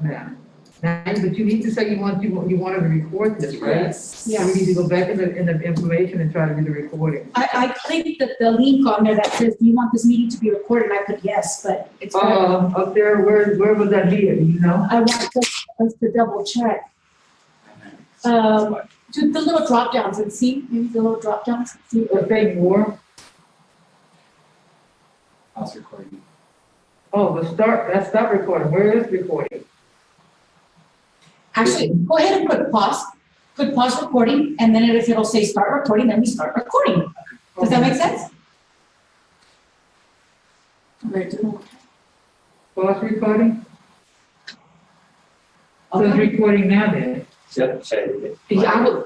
Yeah. Now, but you need to say you wanted to record this, right? Yes. So we need to go back in the information and try to do the recording. I clicked the link on there that says, do you want this meeting to be recorded? I put yes, but it's. Up there, where was that here, do you know? I want us to double check. Do the little drop downs and see, maybe the little drop downs. See. Okay, more. Pause recording. Oh, that's stop recording. Where is recording? Actually, go ahead and put pause recording, and then if it'll say start recording, then we start recording. Does that make sense? Pause recording? So it's recording now then? Yep. Yeah, I would.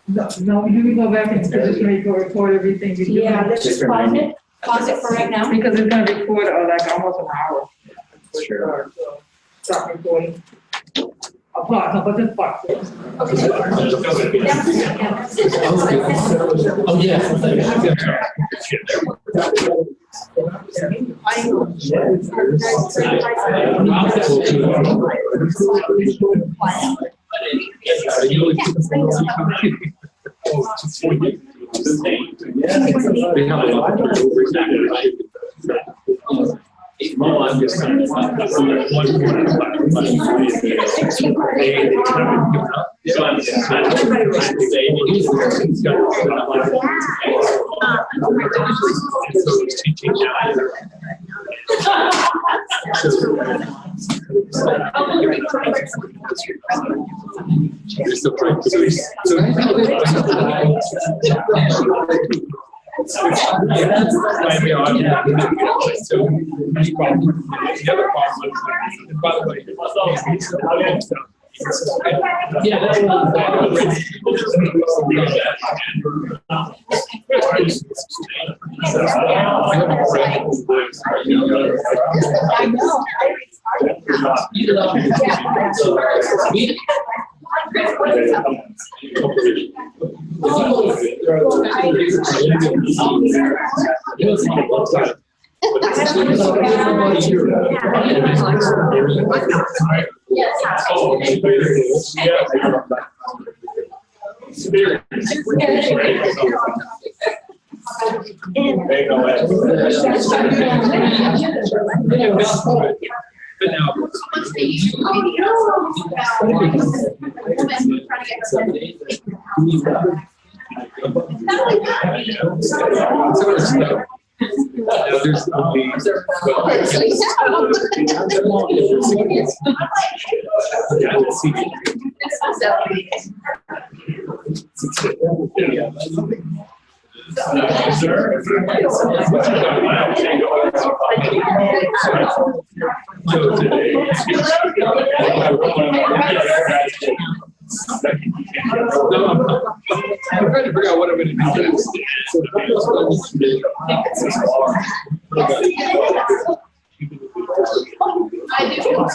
No, you can go back and just record everything you do. Yeah, let's just pause it for right now. Because it's gonna record like almost an hour. Sure. So stop recording. Pause, no, but just pause. Oh, yeah. No, I'm just saying. So I'm just I'm trying to figure out what I'm going to do next. I do.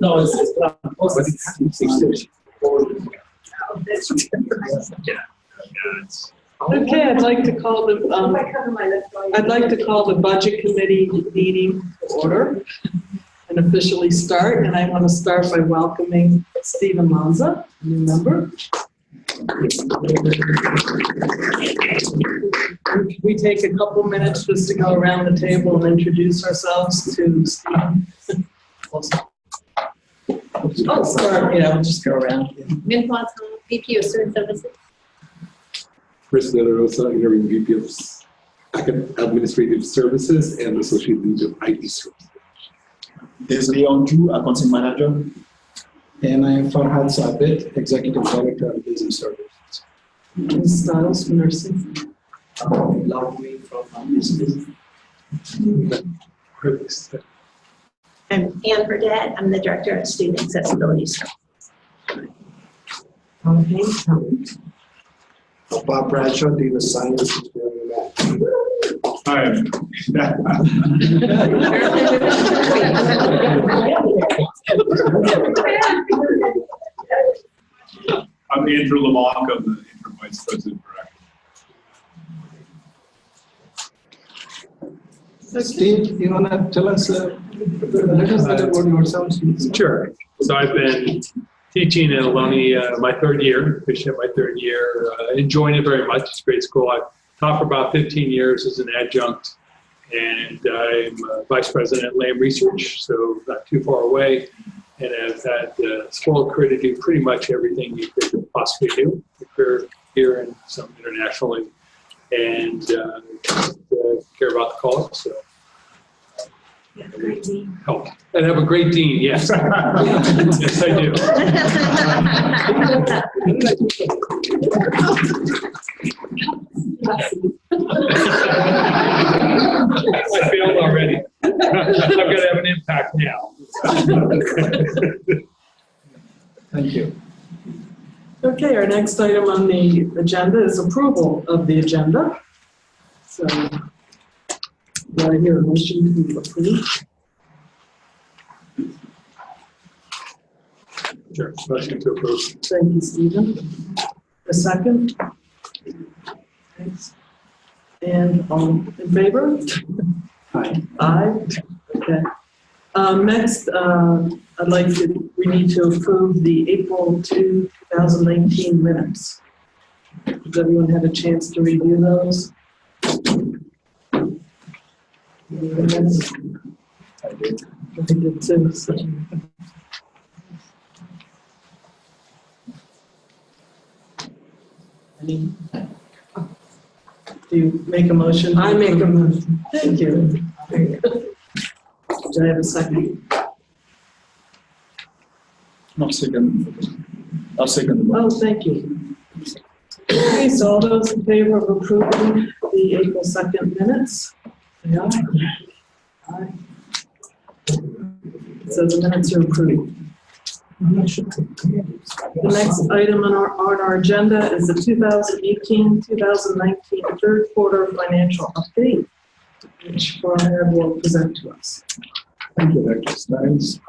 No, Okay, I'd like to call the budget committee meeting to order and officially start. And I want to start by welcoming Stephen Lanza, new member. We take a couple minutes just to go around the table and introduce ourselves to Stephen. I'll start, we'll just go around. Min Hua Tong, VP of Student Services. Chris Delarosa, interim VP of Administrative Services and Associate Dean of IT Services. This is Leon Chu, accounting manager. And I am Farhad Sabit, Executive Director of Business Services. Ms. Stiles from nursing. Loudway from business. I'm Ann Burdett. I'm the Director of Student Accessibility Services. Bob Bradshaw, Dean of Science. Hi. I'm Andrew Lamont. I'm the interim vice president for Steve, you want to tell us, let us know about yourselves? Sure. So I've been teaching at Ohlone my third year, officially my third year, enjoying it very much. It's a great school. I've taught for about 15 years as an adjunct, and I'm vice president at Lamb Research, so not too far away. And I've had the spoiled career to do pretty much everything you could possibly do, a career here and some internationally, and care about the cause. So. Help. And have a great dean, yes. Yes, I do. I failed already. I've got to have an impact now. Thank you. Okay, our next item on the agenda is approval of the agenda. So, do I hear a motion to approve? Sure, motion to approve. Thank you, Stephen. A second? Thanks. And all in favor? Hi. Aye. Okay. Next, we need to approve the April 2, 2019 minutes. Does everyone have a chance to review those? I did. I did too. So. Do you make a motion? I make a motion. Thank you. Do I have a second? I'll second the motion. Oh, thank you. Okay, so all those in favor of approving the April 2nd minutes? Say aye. Aye. So the minutes are approved. The next item on our agenda is the 2018-2019 third quarter financial update, which Farhad will present to us. Thank you, Dr. Stiles.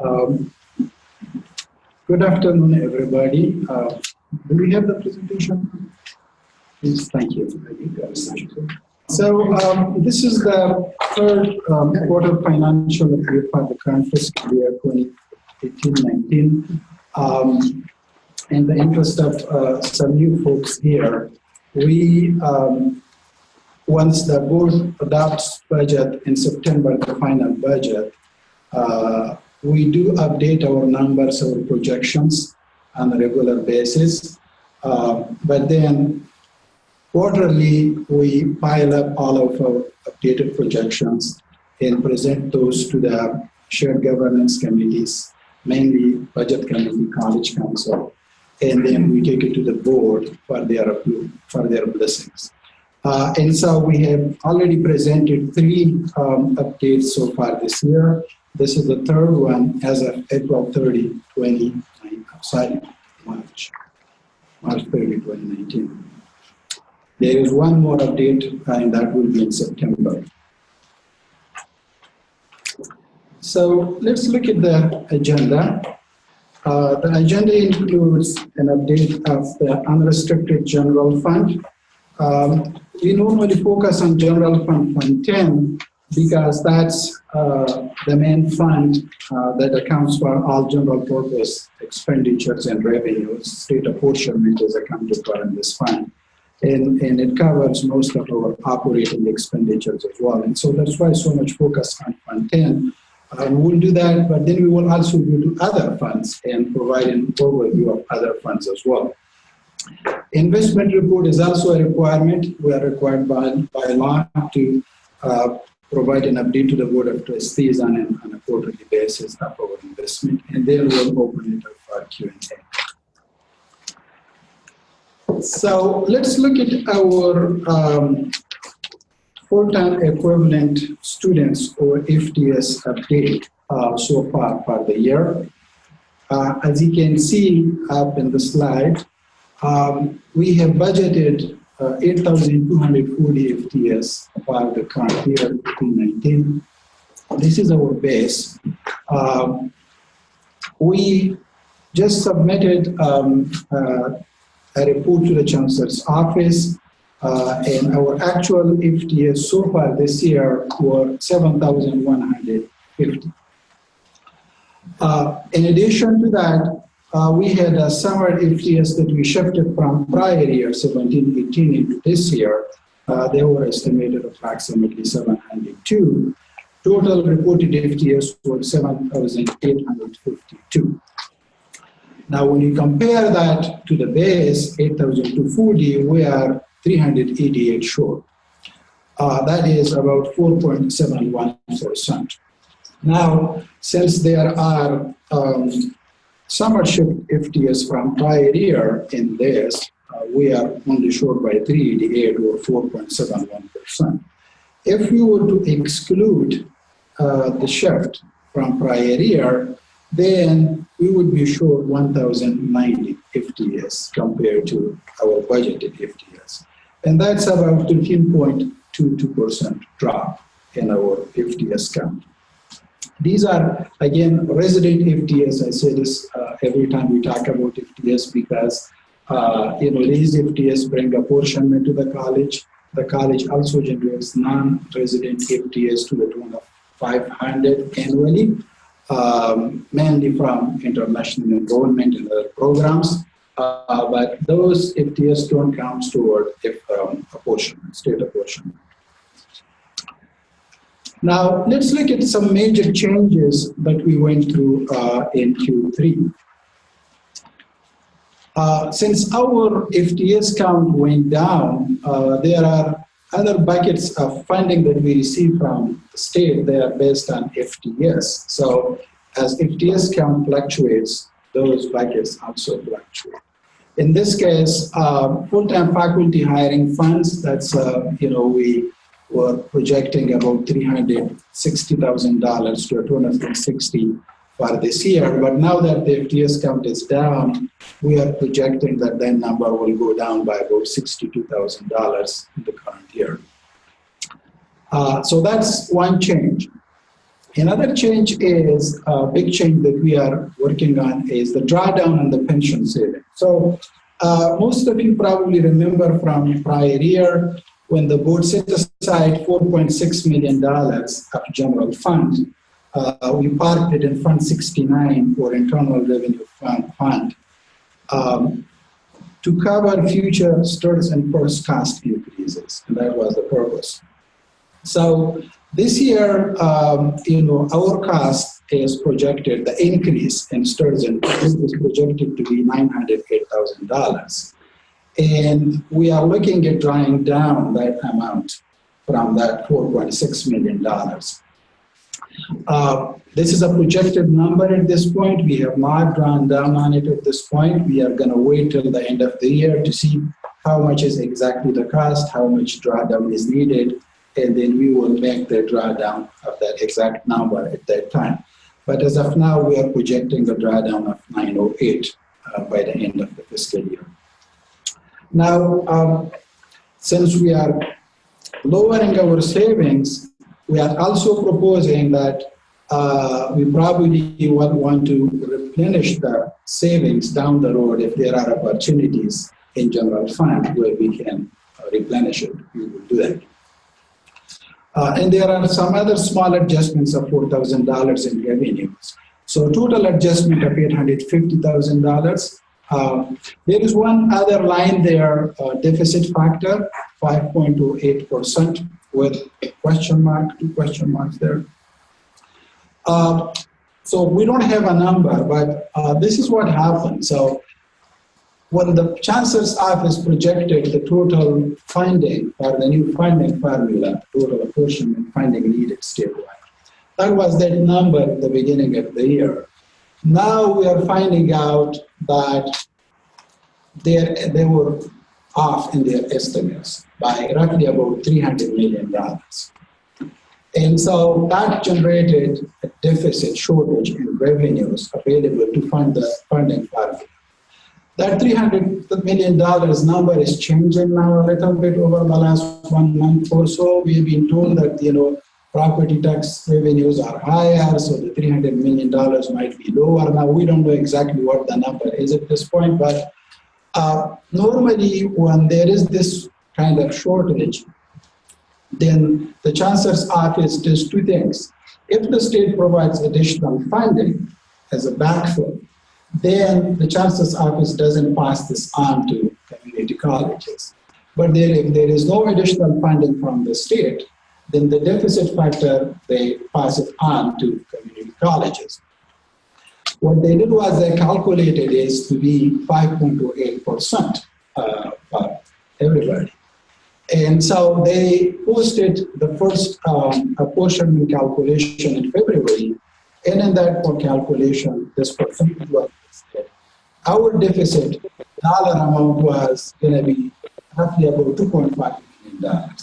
Good afternoon, everybody. Do we have the presentation? Please, thank you. So this is the third quarter financial update for the current fiscal year 2018-19. In the interest of some new folks here, we once the board adopts budget in September, the final budget, we do update our numbers, our projections on a regular basis. But then quarterly, we pile up all of our updated projections and present those to the shared governance committees, mainly budget committee, college council, and then we take it to the board for their approval, for their blessings. And so we have already presented 3 updates so far this year. This is the third one as of April 30, 2019. Sorry, March 30, 2019. There is one more update, and that will be in September. So let's look at the agenda. The agenda includes an update of the unrestricted general fund. We normally focus on general fund, Fund 10, because that's the main fund that accounts for all general purpose expenditures and revenues. State apportionment is accounted for in this fund. And it covers most of our operating expenditures as well. And so that's why so much focus on Fund 10. We'll do that, but then we will also go to other funds and provide an overview of other funds as well. Investment report is also a requirement. We are required by law to provide an update to the Board of Trustees on a quarterly basis of our investment, and then we'll open it up for Q&A. So let's look at our full-time equivalent students, or FTES, update so far for the year. As you can see up in the slide, we have budgeted 8,240 FTES for the current year, 2019. This is our base. We just submitted a report to the Chancellor's office, and our actual FTES so far this year were 7,150. In addition to that, we had a summer FTES that we shifted from prior year, 17-18, into this year. They were estimated approximately 702. Total reported FTES were 7,852. Now, when you compare that to the base, 8,240, we are 388 short. That is about 4.71%. Now, since there are summer shift FTEs from prior year in this, we are only short by 388 or 4.71%. If we were to exclude the shift from prior year, then we would be short 1,090 FTEs compared to our budgeted FTEs. And that's about 13.22% drop in our FTEs count. These are, again, resident FTEs. I say this every time we talk about FTEs because, these FTEs bring apportionment to the college. The college also generates non-resident FTEs to the tune of 500 annually. Mainly from international enrollment in other programs, but those FTEs don't count toward apportionment, state apportionment. Now, let's look at some major changes that we went through in Q3. Since our FTEs count went down, there are other buckets of funding that we receive from the state. They are based on FTEs. So as FTEs count fluctuates, those buckets also fluctuate. In this case, full-time faculty hiring funds, that's, we were projecting about $360,000 to $260,000 for this year. But now that the FTEs count is down, we are projecting that number will go down by about $62,000 in the current year. So that's one change. Another change is a big change that we are working on is the drawdown on the pension saving. So most of you probably remember from prior year when the board set aside $4.6 million of general fund. We parked it in Fund 69 or Internal Revenue Fund to cover future STIRS and PERS cost increases, and that was the purpose. So this year, our cost is projected, the increase in STIRS and PERS is projected to be $908,000. And we are looking at drawing down that amount from that $4.6 million. This is a projected number at this point. We have not drawn down on it at this point. We are going to wait till the end of the year to see how much is exactly the cost, how much drawdown is needed, and then we will make the drawdown of that exact number at that time. But as of now, we are projecting a drawdown of 908 by the end of the fiscal year. Now, since we are lowering our savings, we are also proposing that we probably want to replenish the savings down the road if there are opportunities in general fund where we can replenish it. We will do that. And there are some other small adjustments of $4,000 in revenues. So total adjustment of $850,000. There is one other line there, deficit factor, 5.28% with a question mark, 2 question marks there. So we don't have a number, but this is what happened. So when the Chancellor's Office projected the total funding or the new funding formula, total apportionment funding needed statewide, that was that number at the beginning of the year. Now we are finding out that they were off in their estimates by roughly about $300 million. And so that generated a deficit shortage in revenues available to fund the funding formula. That $300 million number is changing now a little bit over the last 1 month or so. We've been told that, property tax revenues are higher, so the $300 million might be lower. Now, we don't know exactly what the number is at this point, but normally when there is this kind of shortage, then the Chancellor's Office does 2 things. If the state provides additional funding as a backfill, then the Chancellor's Office doesn't pass this on to community colleges. But if there is no additional funding from the state, then the deficit factor, they pass it on to community colleges. What they did was they calculated is to be 5.28% for everybody. And so they posted the first apportionment calculation in February, and in that calculation, this percentage was listed. Our deficit dollar amount was going to be roughly about $2.5 million.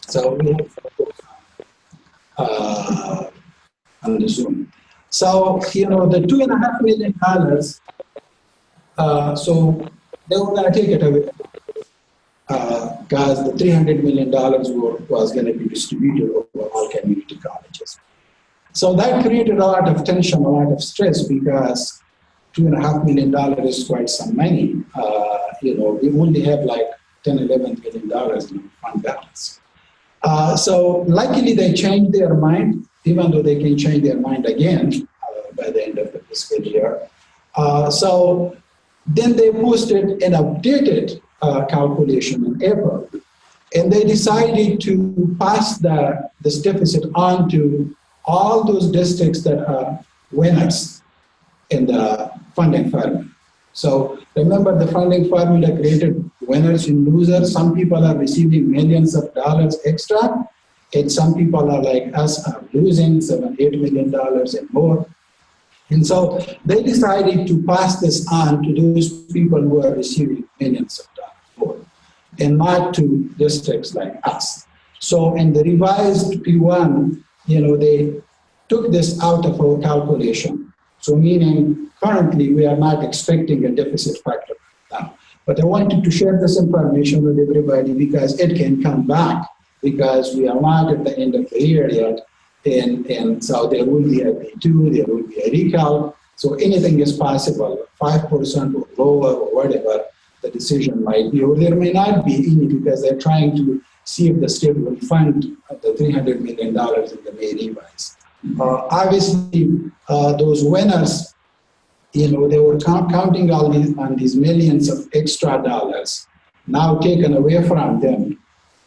So we have on the Zoom. So, the $2.5 million, so they were going to take it away because the $300 million was going to be distributed over all community colleges. So that created a lot of tension, a lot of stress because $2.5 million is quite some money. We only have like $10, $11 million in fund balance. So luckily they changed their mind, even though they can change their mind again by the end of the fiscal year. So then they posted an updated calculation in April, and they decided to pass this deficit on to all those districts that are winners in the funding formula. So remember, the funding formula created winners and losers. Some people are receiving millions of dollars extra, and some people are like us, are losing $7, $8 million and more. And so they decided to pass this on to those people who are receiving millions of dollars more, and not to districts like us. So in the revised P1, they took this out of our calculation. So meaning currently we are not expecting a deficit factor now. But I wanted to share this information with everybody because it can come back, because we are not at the end of the year yet. And so there will be a P2, there will be a recalc. So anything is possible, 5% or lower or whatever the decision might be, or there may not be any, because they're trying to see if the state will fund the $300 million in the May revise. Obviously, those winners, they were counting on these millions of extra dollars now taken away from them.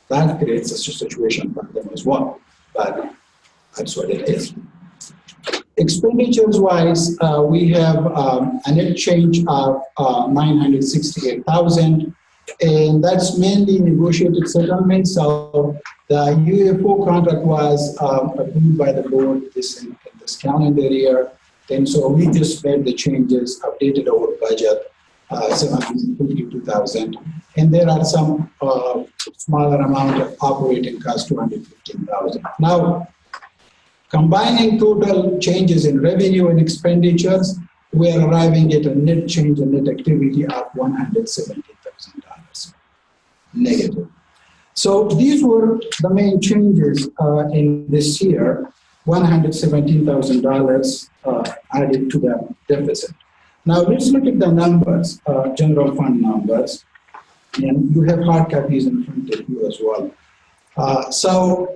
That creates a situation for them as well. But that's what it is. Expenditures-wise, we have a net change of $968,000, and that's mainly negotiated settlements. So the UFO contract was approved by the board in this calendar year, and so we just made the changes, updated our budget, $752,000, and there are some smaller amount of operating costs, $215,000. Now, combining total changes in revenue and expenditures, we are arriving at a net change in net activity of $170,000 negative. So these were the main changes in this year. $117,000 added to the deficit. Now let's look at the numbers, general fund numbers, and you have hard copies in front of you as well. So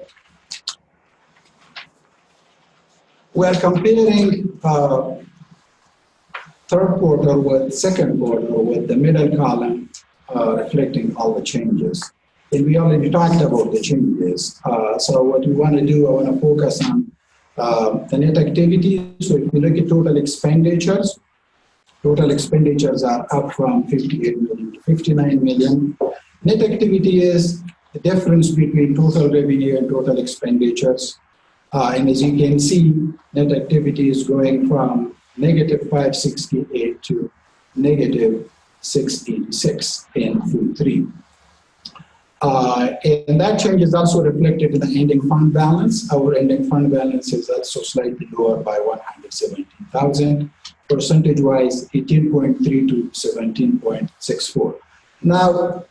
we're comparing third quarter with second quarter with the middle column reflecting all the changes. And we already talked about the changes. So what we want to do, I want to focus on the net activity. So if we look at total expenditures are up from 58 million to 59 million. Net activity is the difference between total revenue and total expenditures. And as you can see, net activity is going from negative 568 to negative 686 in Q3. And that change is also reflected in the ending fund balance. Our ending fund balance is also slightly lower by 117,000. Percentage-wise, 18.3 to 17.64. Now,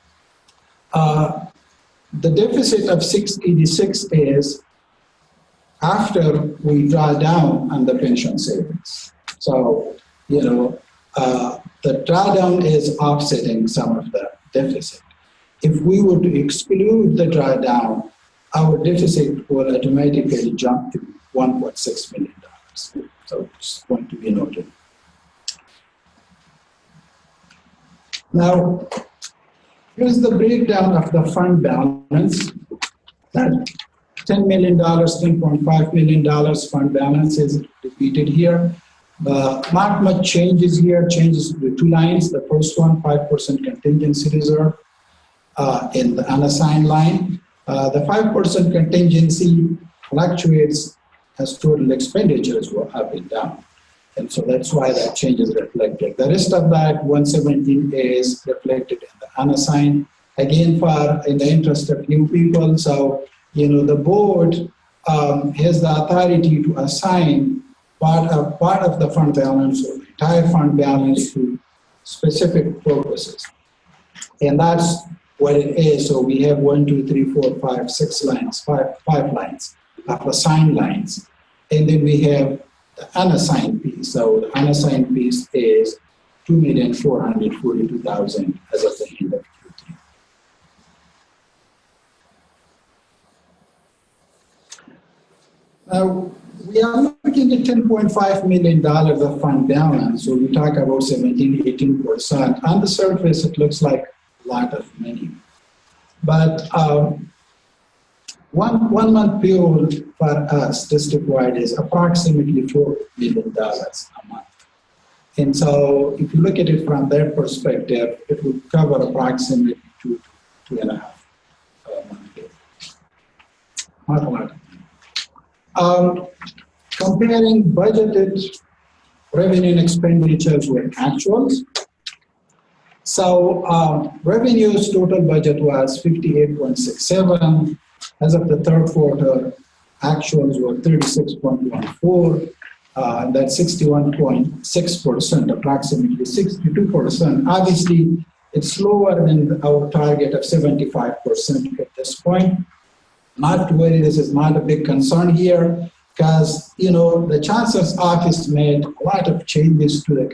the deficit of 686 is after we draw down on the pension savings. So, the drawdown is offsetting some of the deficit. If we were to exclude the drawdown, our deficit will automatically jump to $1.6 million. So it's going to be noted. Now, here's the breakdown of the fund balance. That $10 million, $10.5 million fund balance is repeated here. Not much changes here, changes to the two lines. The first one, 5% contingency reserve in the unassigned line. The 5% contingency fluctuates as total expenditures go up and down. And so that's why that change is reflected. The rest of that 117 is reflected in the unassigned. Again, in the interest of new people, so the board has the authority to assign part of the fund balance or the entire fund balance to specific purposes. And that's what it is. So we have 1, 2, 3, 4, 5, 6 lines, five lines of assigned lines. And then we have the unassigned piece. So the unassigned piece is $2,442,000 as of the end of Q3. Now, we are looking at $10.5 million of fund balance. So we talk about 17, 18%. On the surface, it looks like a lot of money. But one month payroll for us district-wide is approximately $4 million a month. And so if you look at it from that perspective, it would cover approximately 2.5 month payroll. Not a lot. Comparing budgeted revenue and expenditures with actuals. So revenues total budget was 58.67. As of the third quarter, actuals were 36.14. That's 61.6%, approximately 62%. Obviously, it's lower than our target of 75% at this point. Not to worry, this is not a big concern here, because the chancellor's office made a lot of changes to the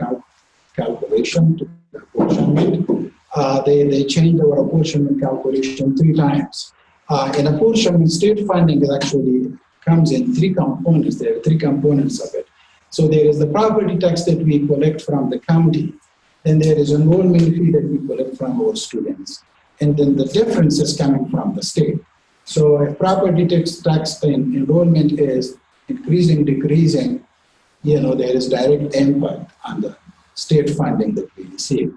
calculation, to the apportionment. They changed our apportionment calculation 3 times. And apportionment state funding actually comes in 3 components. There are 3 components of it. So there is the property tax that we collect from the county. Then there is enrollment fee that we collect from our students. And then the difference is coming from the state. So if property tax and enrollment is increasing, decreasing, there is direct impact on the state funding that we receive.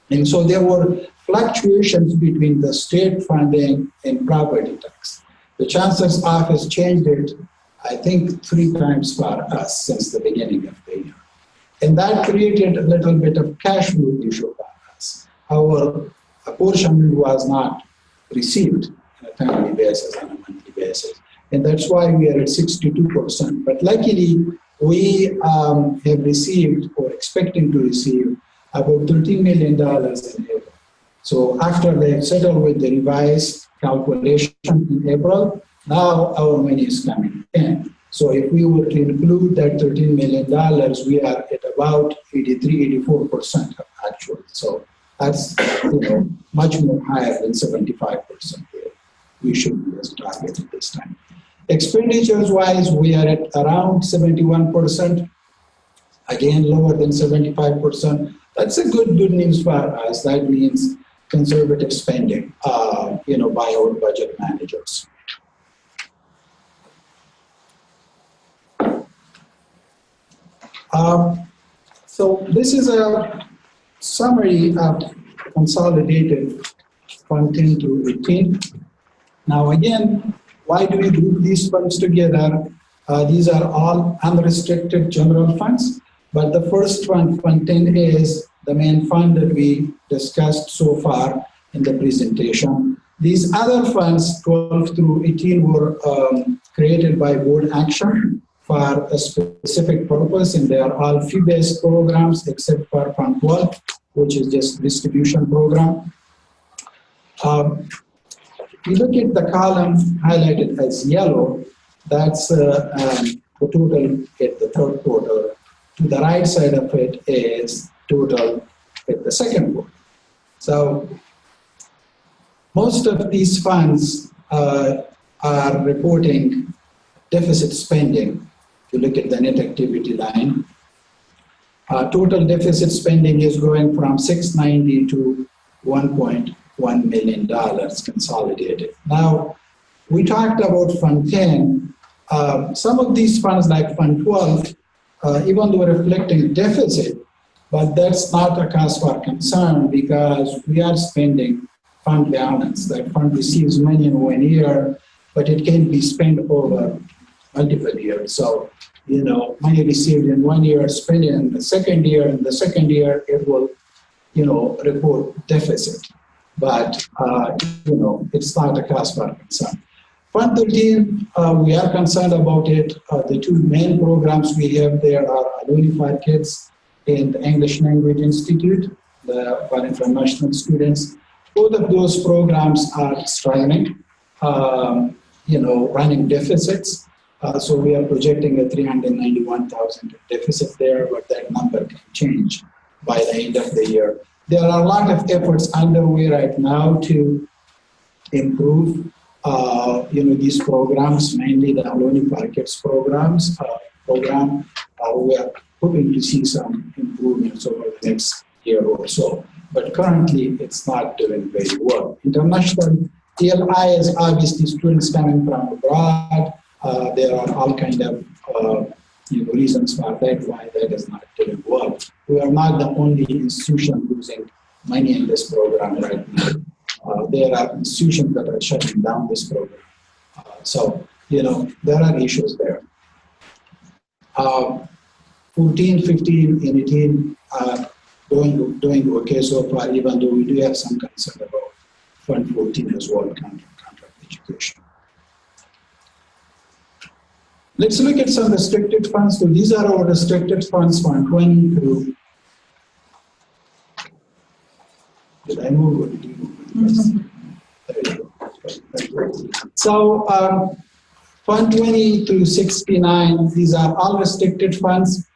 And so there were fluctuations between the state funding and property tax. The chancellor's office changed it, I think, 3 times for us since the beginning of the year. And that created a little bit of cash flow issue for us. Our apportionment was not received on a timely basis, on a monthly basis. And that's why we are at 62%. But luckily, we have received or expecting to receive about $13 million in April. So after they settled with the revised calculation in April, now our money is coming in. So if we were to include that $13 million, we are at about 83-84% actually. So that's much more higher than 75% where we should be as a target at this time. Expenditures wise, we are at around 71%. Again, lower than 75%. That's a good news for us. That means conservative spending, by our budget managers. So this is a summary of consolidated Fund 10 to 18. Now again, why do we group these funds together? These are all unrestricted general funds, but the first one, Fund 10, is the main fund that we discussed so far in the presentation. These other funds, 12 through 18, were created by board action for a specific purpose, and they are all fee-based programs except for Fund 12, which is just distribution program. If you look at the column highlighted as yellow, that's the total at the third quarter. To the right side of it is total at the second quarter. So most of these funds are reporting deficit spending. If you look at the net activity line, total deficit spending is going from $690 to $1.1 million consolidated. Now, we talked about Fund 10. Some of these funds, like Fund 12, even though reflecting deficit, but that's not a cause for concern because we are spending fund balance. That fund receives money in 1 year, but it can be spent over multiple years. So, money received in 1 year, spent in the second year, and the second year it will, report deficit. But, it's not a cause for concern. Fund 13, we are concerned about it. The two main programs we have there are Alumni for Kids and the English Language Institute for international students. Both of those programs are struggling, running deficits. So we are projecting a $391,000 deficit there, but that number can change by the end of the year. There are a lot of efforts underway right now to improve, these programs, mainly the Alumni for Kids program. We are hoping to see some improvements over the next year or so. But currently, it's not doing very well. International TLI is obviously students coming from abroad. There are all kind of reasons for that, why that is not doing well. We are not the only institution losing money in this program right now. There are institutions that are shutting down this program. So, there are issues there. 14, 15, and 18 are doing okay so far, even though we do have some concern about Fund 14 as well, contract education. Let's look at some restricted funds. So these are our restricted funds, Fund 20 through. Did I move or did you move? Yes. There you go. So Fund 20 through 69, these are all restricted funds.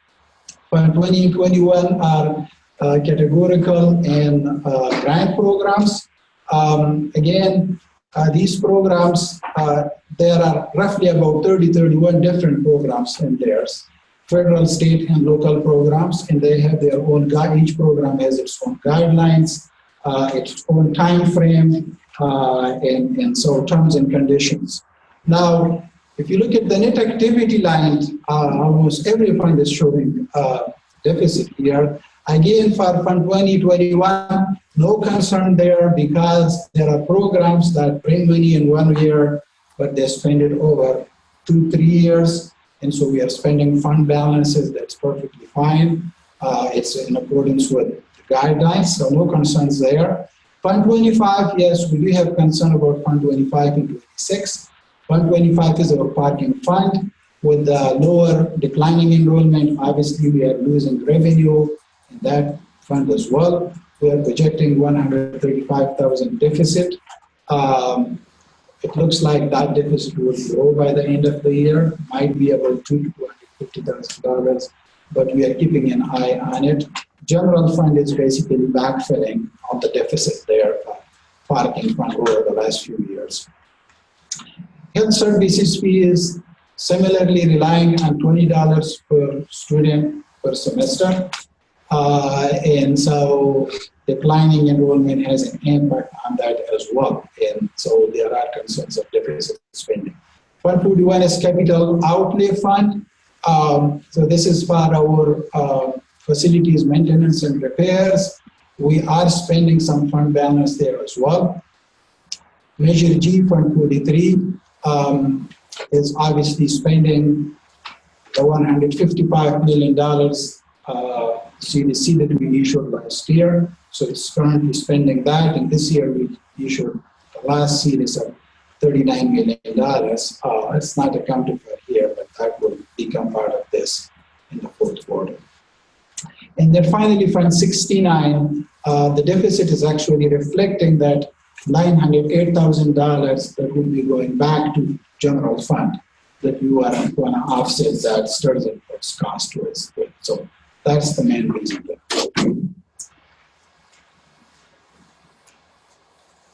Fund 20 and 21 are categorical and grant programs. Again, these programs, there are roughly about 31 different programs in there. Federal, state, and local programs, and they have their own, each program has its own guidelines, its own time frame, and so terms and conditions. Now, if you look at the net activity line, almost every fund is showing deficit here. Again, for Fund 2021, no concern there because there are programs that bring money in 1 year, but they spend it over 2-3 years. And so we are spending fund balances, that's perfectly fine. It's in accordance with the guidelines, so no concerns there. Fund 25, yes, we do have concern about Fund 25 and 26. Fund 25 is our parking fund. With the lower declining enrollment, obviously we are losing revenue in that fund as well. We are projecting $135,000 deficit. it looks like that deficit will grow by the end of the year, might be about $200,000 to $250,000, but we are keeping an eye on it. General fund is basically backfilling on the deficit there, parking fund over the last few years. Health services fee is similarly relying on $20 per student per semester. And so declining enrollment has an impact on that as well. And so there are concerns of deficit spending. Fund 41 is capital outlay fund. So this is for our facilities maintenance and repairs. We are spending some fund balance there as well. Measure G, Fund 43, is obviously spending the $155 million CDC that we issued last year. So it's currently spending that, and this year we issued the last series of $39 million. It's not accounted for here, but that will become part of this in the fourth quarter. And then finally, Fund 69, the deficit is actually reflecting that $908,000 that will be going back to general fund that you are going to offset that Sturgeon cost with. So that's the main reason.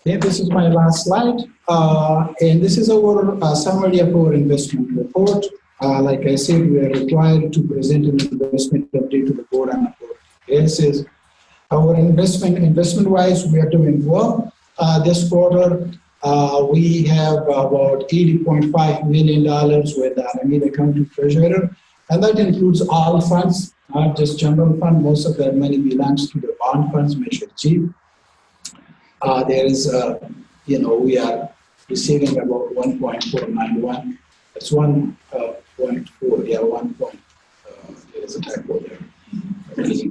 Okay, this is my last slide. And this is our summary of our investment report. Like I said, we are required to present an investment update to the board on a quarterly basis. Our investment-wise, we are doing well. This quarter, we have about $80.5 million with Alameda County Treasurer, and that includes all funds, not just general fund. Most of that money belongs to the bond funds, Measure G. There is, we are receiving about 1.491. It's 1.4, yeah, 1. There is a typo there. Thank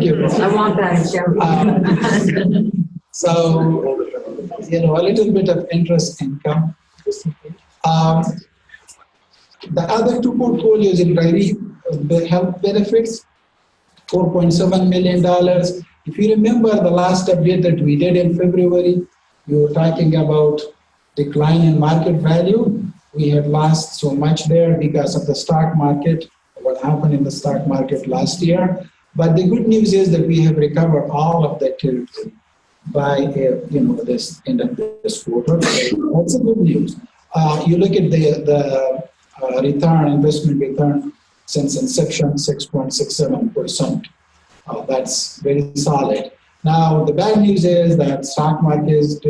you. I want that, Joe. So, a little bit of interest income. The other two portfolios in the health benefits, $4.7 million. If you remember the last update that we did in February, we were talking about decline in market value. We had lost so much there because of the stock market, what happened in the stock market last year. But the good news is that we have recovered all of that territory by this end of this quarter. That's a good news. You look at the return, investment return since inception, 6.67%. That's very solid. Now, the bad news is that stock market is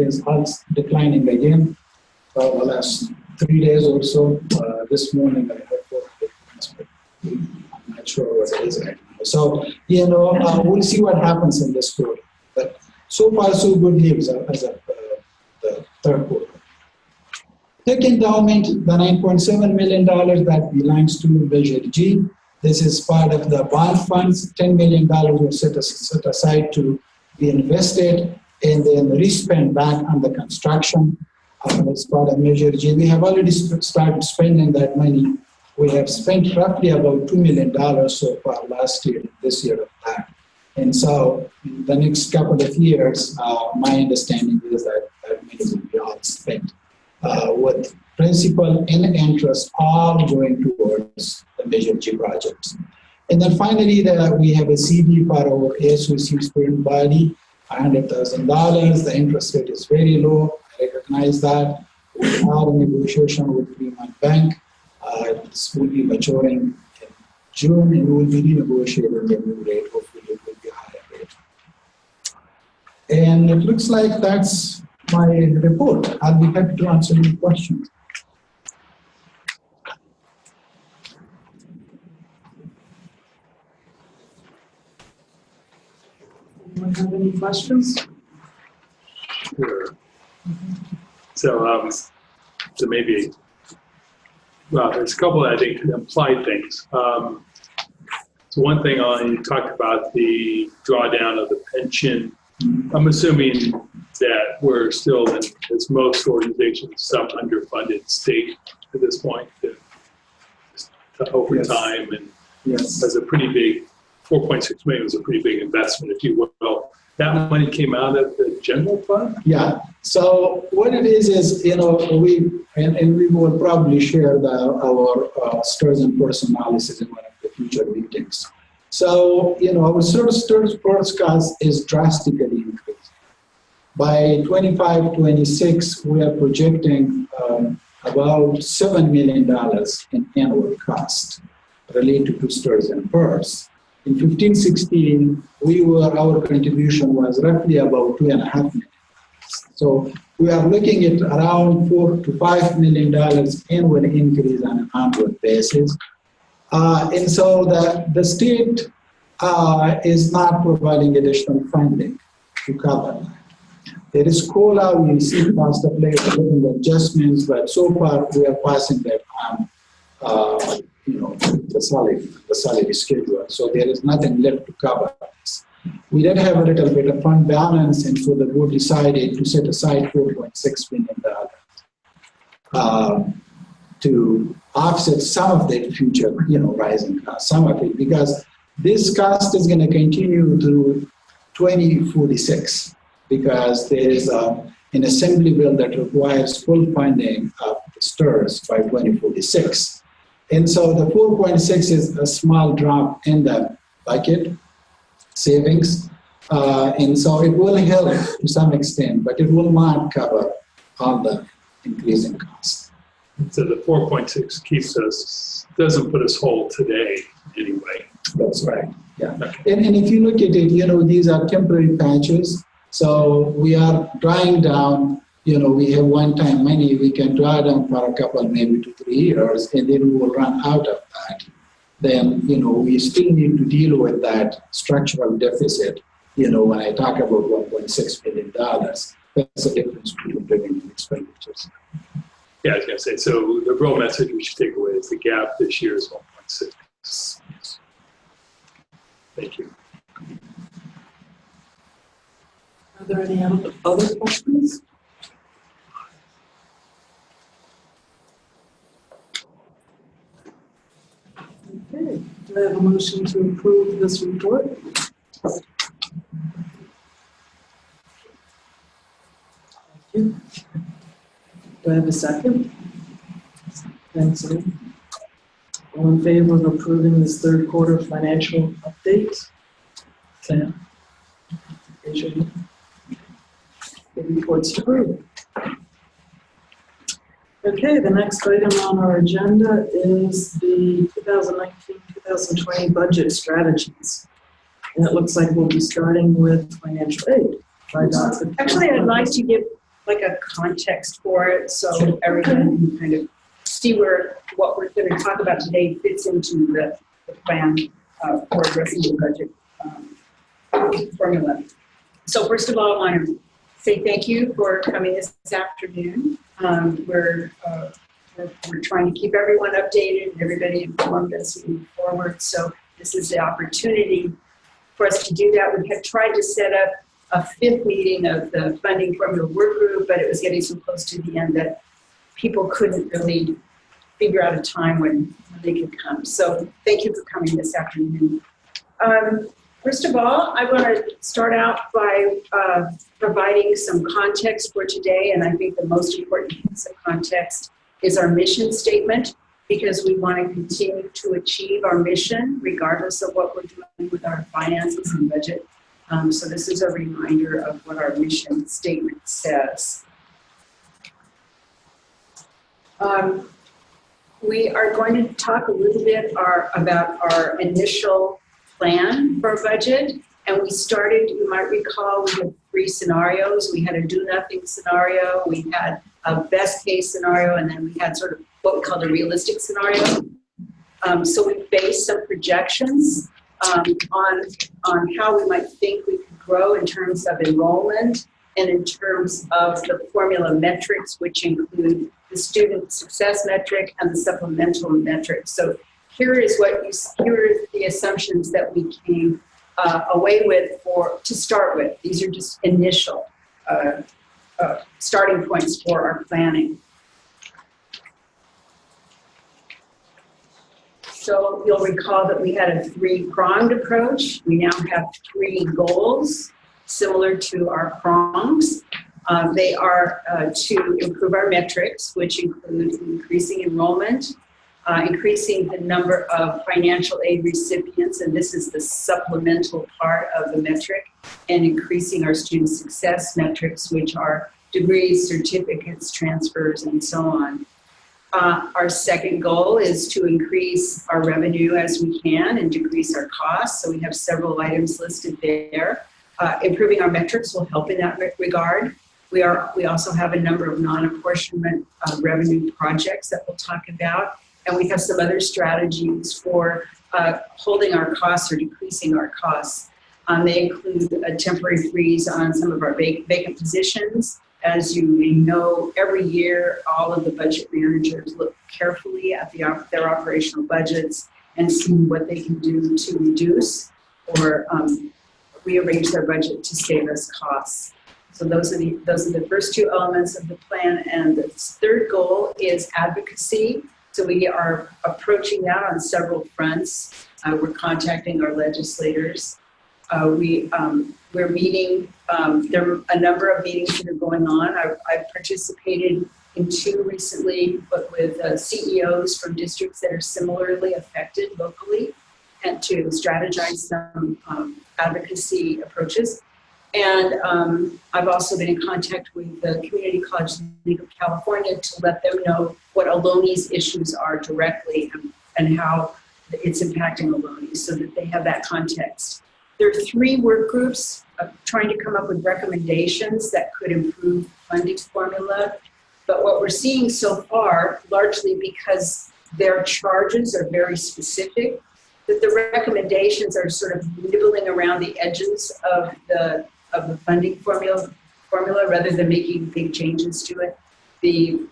declining again for the last 3 days or so. This morning, I heard 4 points, but I'm not sure what it is right now. So, we'll see what happens in this quarter. But so far, so good news as of the third quarter. Tech endowment, the $9.7 million that belongs to Measure G. This is part of the bond funds. $10 million were set aside to be invested and then respent back on the construction. As part of Measure G. We have already started spending that money. We have spent roughly about $2 million so far last year, this year of that. And so in the next couple of years, my understanding is that money will be all spent with principal and interest all going towards the Measure G projects. And then finally, we have a CD for our ASOC student body, $100,000. The interest rate is very low. I recognize that. We are in negotiation with Fremont Bank. This will be maturing in June, and we will be renegotiating the new rate. Hopefully, it will be a higher rate. And it looks like that's my report. I'll be happy to answer any questions. Anyone have any questions? Sure. So maybe, well, there's a couple, I think, implied things. So one thing you talked about the drawdown of the pension. I'm assuming that we're still, as most organizations, some underfunded state at this point. Over time, and as a pretty big, 4.6 million was a pretty big investment, if you will. That money came out of the general fund? Yeah, So what it is, you know, and we will probably share our STIRS and PERS analysis in one of the future meetings. So, you know, our STIRS PERS cost is drastically increasing. By 25-26, we are projecting about $7 million in annual cost related to STIRS and PERS. In 15-16, our contribution was roughly about $2.5 million. So we are looking at around $4 to $5 million annual increase on an annual basis. And so the state is not providing additional funding to cover that. There is COLA, we see cost of living adjustments, but so far we are passing that on, you know, the salary schedule. So there is nothing left to cover this. We did have a little bit of fund balance, and so the board decided to set aside $4.6 million to offset some of the future, you know, rising costs, some of it, because this cost is going to continue through 2046, because there is an assembly bill that requires full funding of STIRS by 2046. And so the 4.6 is a small drop in the bucket savings. And so it will help to some extent, but it will not cover all the increasing costs. So the 4.6 doesn't put us whole today anyway. That's right, yeah. And if you look at it, you know, these are temporary patches. So we are drawing down, you know, we have one-time money, we can draw down for a couple, maybe 2 3 years, and then we will run out of that. Then, you know, we still need to deal with that structural deficit. You know, when I talk about $1.6 billion, that's the difference between revenue and expenditures. Yeah, I was going to say, so the real message we should take away is the gap this year is 1.6. Thank you. Are there any other questions? Okay, do I have a motion to approve this report? Thank you. Do I have a second? Thanks, Ed. All in favor of approving this third quarter financial update? Sam? Raise your hand. The report's approved. Okay, the next item on our agenda is the 2019-2020 budget strategies. And it looks like we'll be starting with financial aid. By Dr. Actually, I'd like to give like a context for it so everyone can kind of see where what we're going to talk about today fits into the plan for addressing the budget formula. So first of all, I want to say thank you for coming this afternoon. We're trying to keep everyone updated and everybody informed as we move forward. So this is the opportunity for us to do that. We had tried to set up a 5th meeting of the funding formula work group, but it was getting so close to the end that people couldn't really figure out a time when they could come. So thank you for coming this afternoon. First of all, I want to start out by providing some context for today, and I think the most important piece of context is our mission statement, because we want to continue to achieve our mission regardless of what we're doing with our finances and budget. So this is a reminder of what our mission statement says. We are going to talk a little bit about our initial plan for a budget. And we started, you might recall, we had 3 scenarios. We had a do-nothing scenario, we had a best-case scenario, and then we had sort of what we called a realistic scenario. So we based some projections on how we might think we could grow in terms of enrollment and in terms of the formula metrics, which include the student success metric and the supplemental metric. So here are the assumptions that we came away with to start with. These are just initial starting points for our planning. So you'll recall that we had a 3-pronged approach. We now have 3 goals similar to our prongs. They are to improve our metrics, which include increasing enrollment, increasing the number of financial aid recipients, and this is the supplemental part of the metric, and increasing our student success metrics, which are degrees, certificates, transfers, and so on. Our second goal is to increase our revenue as we can and decrease our costs. So we have several items listed there. Improving our metrics will help in that regard. We also have a number of non-apportionment revenue projects that we'll talk about. And we have some other strategies for holding our costs or decreasing our costs. They include a temporary freeze on some of our vacant positions. As you may know, every year, all of the budget managers look carefully at their operational budgets and see what they can do to reduce or rearrange their budget to save us costs. So those are the first two elements of the plan. And the third goal is advocacy. So we are approaching that on several fronts. We're contacting our legislators. We're meeting, there are a number of meetings that are going on. I've participated in two recently, but with CEOs from districts that are similarly affected locally, and to strategize some advocacy approaches. And I've also been in contact with the Community College League of California to let them know what Ohloni's issues are directly and how it's impacting Ohloni, so that they have that context. There are 3 work groups trying to come up with recommendations that could improve funding formula. But what we're seeing so far, largely because their charges are very specific, that the recommendations are sort of nibbling around the edges of the funding formula rather than making big changes to it.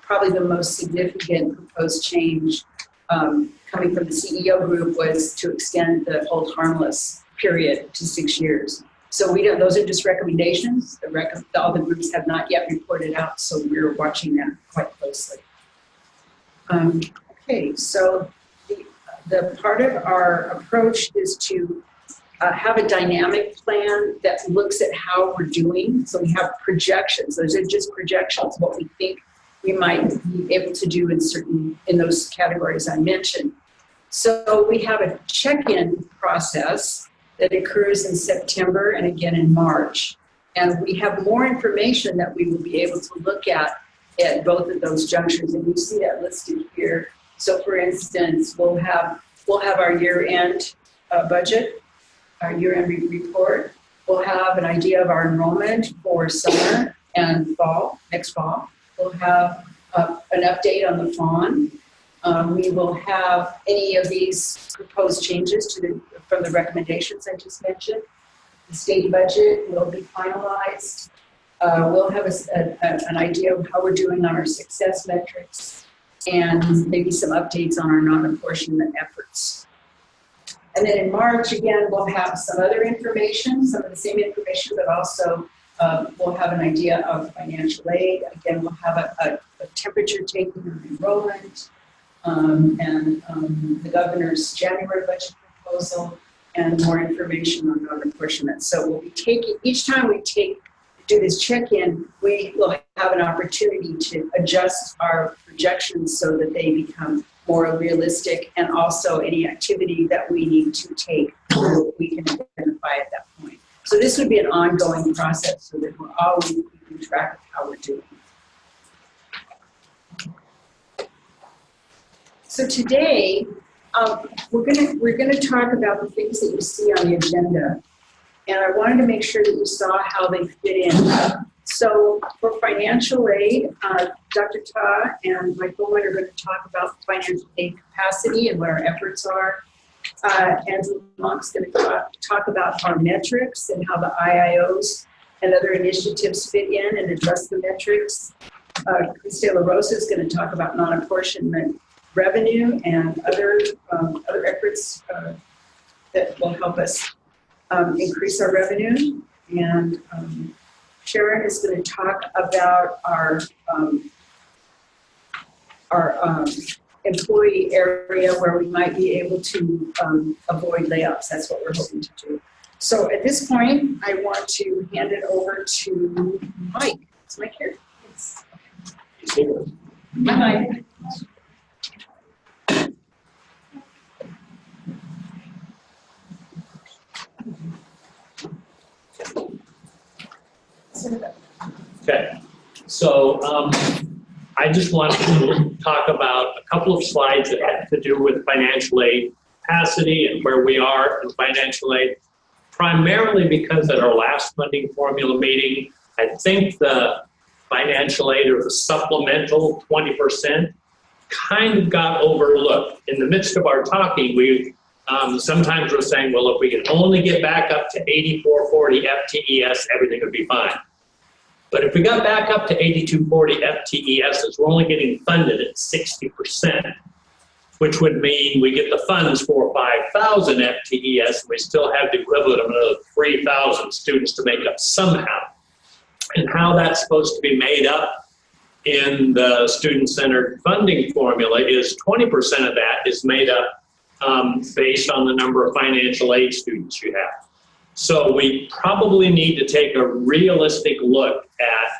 Probably the most significant proposed change coming from the CEO group was to extend the hold harmless period to 6 years. So those are just recommendations. All the groups have not yet reported out, so we're watching that quite closely. Okay, so the part of our approach is to have a dynamic plan that looks at how we're doing. So we have projections. Those are just projections, what we think we might be able to do in those categories I mentioned. So we have a check-in process that occurs in September and again in March. And we have more information that we will be able to look at both of those junctures. And you see that listed here. So for instance, we'll have our year-end budget, our year-end report. We'll have an idea of our enrollment for summer and fall, next fall. We'll have an update on the fawn. We will have any of these proposed changes from the recommendations I just mentioned. The state budget will be finalized. We'll have an idea of how we're doing on our success metrics and maybe some updates on our non-apportionment efforts. And then in March, again, we'll have some other information, some of the same information, but also we'll have an idea of financial aid. Again, we'll have a temperature taking of enrollment, and the governor's January budget proposal, and more information on non-apportionment. So we'll be taking, each time we do this check-in, we will have an opportunity to adjust our projections so that they become more realistic, and also any activity that we need to take, we can identify at that point. So this would be an ongoing process so that we're always keeping track of how we're doing. So today, we're gonna talk about the things that you see on the agenda, and I wanted to make sure that you saw how they fit in. So for financial aid, Dr. Ta and Mike Bowman are going to talk about financial aid capacity and what our efforts are. Andrew Monk's going to talk about our metrics and how the IIOs and other initiatives fit in and address the metrics. Chris De La Rosa is going to talk about non-apportionment revenue and other efforts that will help us increase our revenue. And Sharon is going to talk about our employee area where we might be able to avoid layoffs. That's what we're hoping to do. So at this point, I want to hand it over to Mike. Is Mike here? Yes. He's here. Bye-bye. Okay, so I just want to talk about a couple of slides that have to do with financial aid capacity and where we are in financial aid, primarily because at our last funding formula meeting, I think the financial aid or the supplemental 20% kind of got overlooked. In the midst of our talking, we sometimes we're saying, well, if we can only get back up to 8440 FTES, everything would be fine. But if we got back up to 8240 FTES, we're only getting funded at 60%, which would mean we get the funds for 5,000 FTES, and we still have the equivalent of another 3,000 students to make up somehow. And how that's supposed to be made up in the student-centered funding formula is 20% of that is made up based on the number of financial aid students you have. So we probably need to take a realistic look at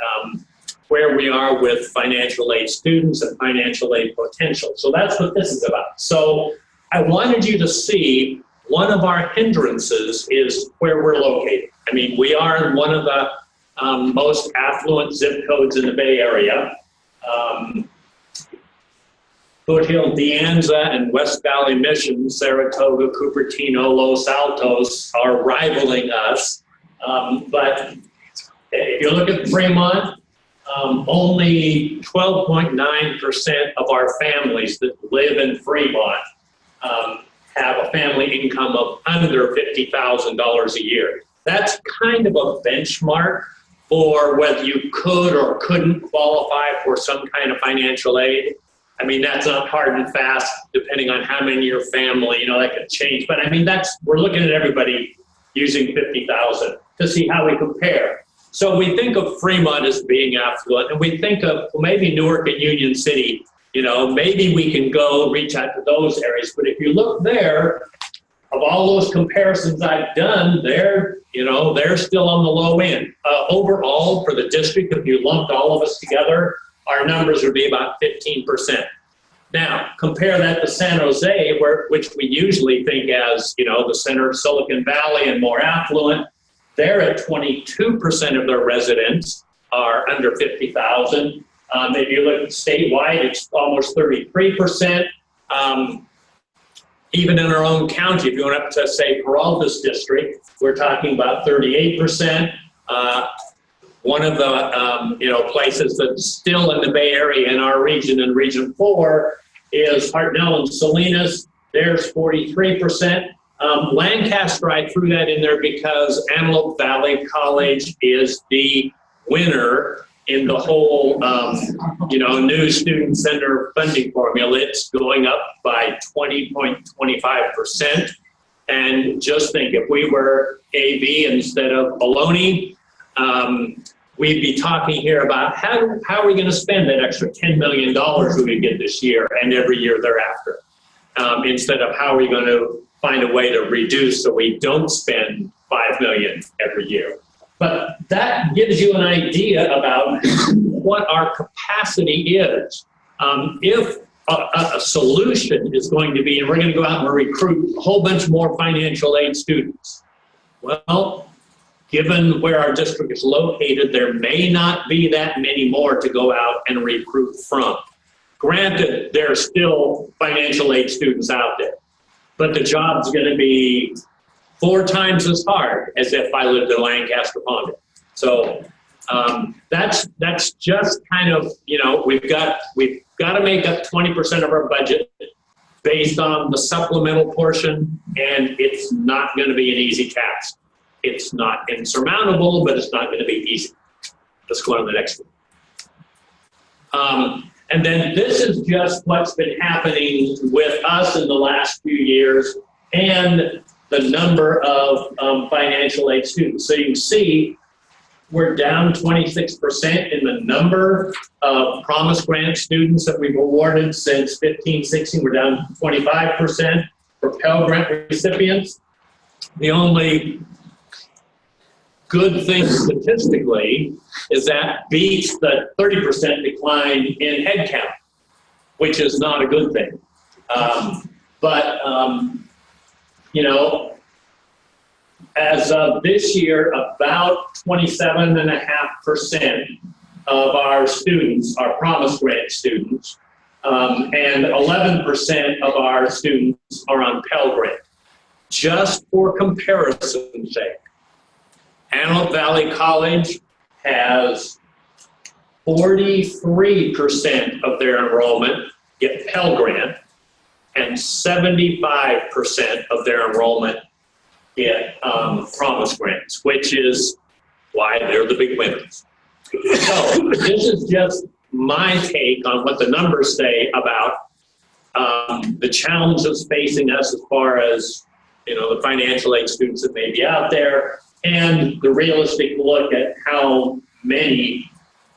where we are with financial aid students and financial aid potential. So that's what this is about. So I wanted you to see one of our hindrances is where we're located. I mean, we are in one of the most affluent zip codes in the Bay Area. Foothill, De Anza, and West Valley Mission, Saratoga, Cupertino, Los Altos are rivaling us. But if you look at Fremont, only 12.9% of our families that live in Fremont have a family income of under $50,000 a year. That's kind of a benchmark for whether you could or couldn't qualify for some kind of financial aid. I mean, that's not hard and fast, depending on how many in your family, you know, that could change. But I mean, we're looking at everybody using 50,000 to see how we compare. So we think of Fremont as being affluent, and we think of maybe Newark and Union City, you know, maybe we can go reach out to those areas. But if you look there, of all those comparisons I've done, they're still on the low end. Overall, for the district, if you lumped all of us together, our numbers would be about 15%. Now, compare that to San Jose, which we usually think as, you know, the center of Silicon Valley and more affluent. They're at 22% of their residents are under 50,000. If you look statewide, it's almost 33%. Even in our own county, if you went up to, say, Peralta's district, we're talking about 38%. One of the places that's still in the Bay Area in our region, in Region 4, is Hartnell and Salinas. There's 43%. Lancaster, I threw that in there because Antelope Valley College is the winner in the whole, new student center funding formula. It's going up by 20.25%. And just think, if we were AB instead of Ohlone, we'd be talking here about how are we going to spend that extra $10 million we would get this year and every year thereafter, instead of how are we going to find a way to reduce so we don't spend $5 million every year. But that gives you an idea about what our capacity is. If a solution is going to be, and we're going to go out and recruit a whole bunch more financial aid students. Well, given where our district is located, there may not be that many more to go out and recruit from. Granted, there are still financial aid students out there, but the job's going to be 4 times as hard as if I lived in Lancaster Pond. So that's just kind of, we've got to make up 20% of our budget based on the supplemental portion, and it's not going to be an easy task. It's not insurmountable, but it's not going to be easy. Let's go on to the next one. And then this is just what's been happening with us in the last few years and the number of financial aid students. So you can see we're down 26% in the number of Promise Grant students that we've awarded since 15-16. We're down 25%. For Pell Grant recipients, the only good thing statistically is that beats the 30% decline in headcount, which is not a good thing. You know, as of this year, about 27.5% of our students are Promise Grant students, and 11% of our students are on Pell Grant. Just for comparison's sake, Antelope Valley College has 43% of their enrollment get Pell Grant, and 75% of their enrollment get Promise Grants, which is why they're the big winners. So this is just my take on what the numbers say about the challenges facing us as far as, you know, the financial aid students that may be out there, and the realistic look at how many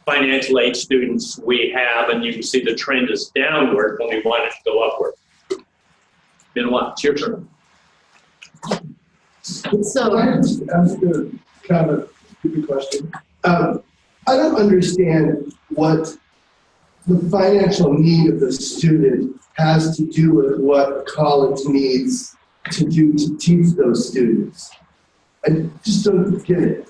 financial aid students we have, and you can see the trend is downward when we want it to go upward. Then what? It's your turn. So, ask a kind of stupid question. I don't understand what the financial need of the student has to do with what a college needs to do to teach those students. I just don't get it.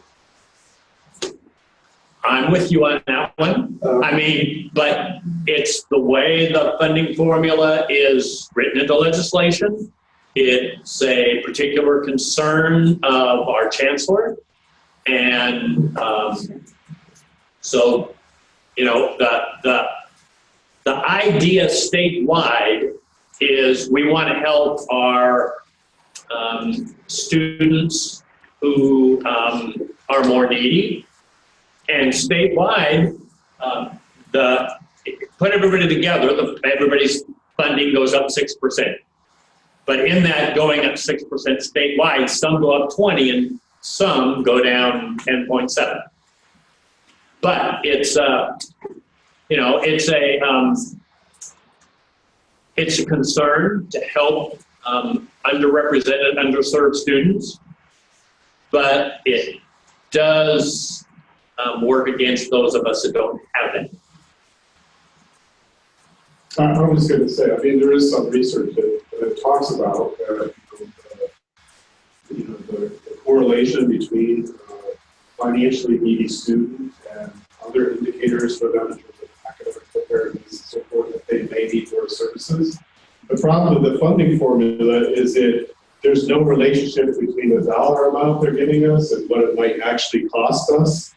I'm with you on that one. I mean, but it's the way the funding formula is written into legislation. It's a particular concern of our chancellor. And so, you know, the idea statewide is we want to help our students who are more needy. And statewide, put everybody together, everybody's funding goes up 6%. But in that going up 6% statewide, some go up 20 and some go down 10.7. But it's you know, it's a concern to help underrepresented, underserved students, but it does work against those of us that don't have it. I was going to say, I mean, there is some research that talks about the correlation between financially needy students and other indicators for them in terms of academic preparedness and so forth that they may need more services. The problem with the funding formula is that there's no relationship between the dollar amount they're giving us and what it might actually cost us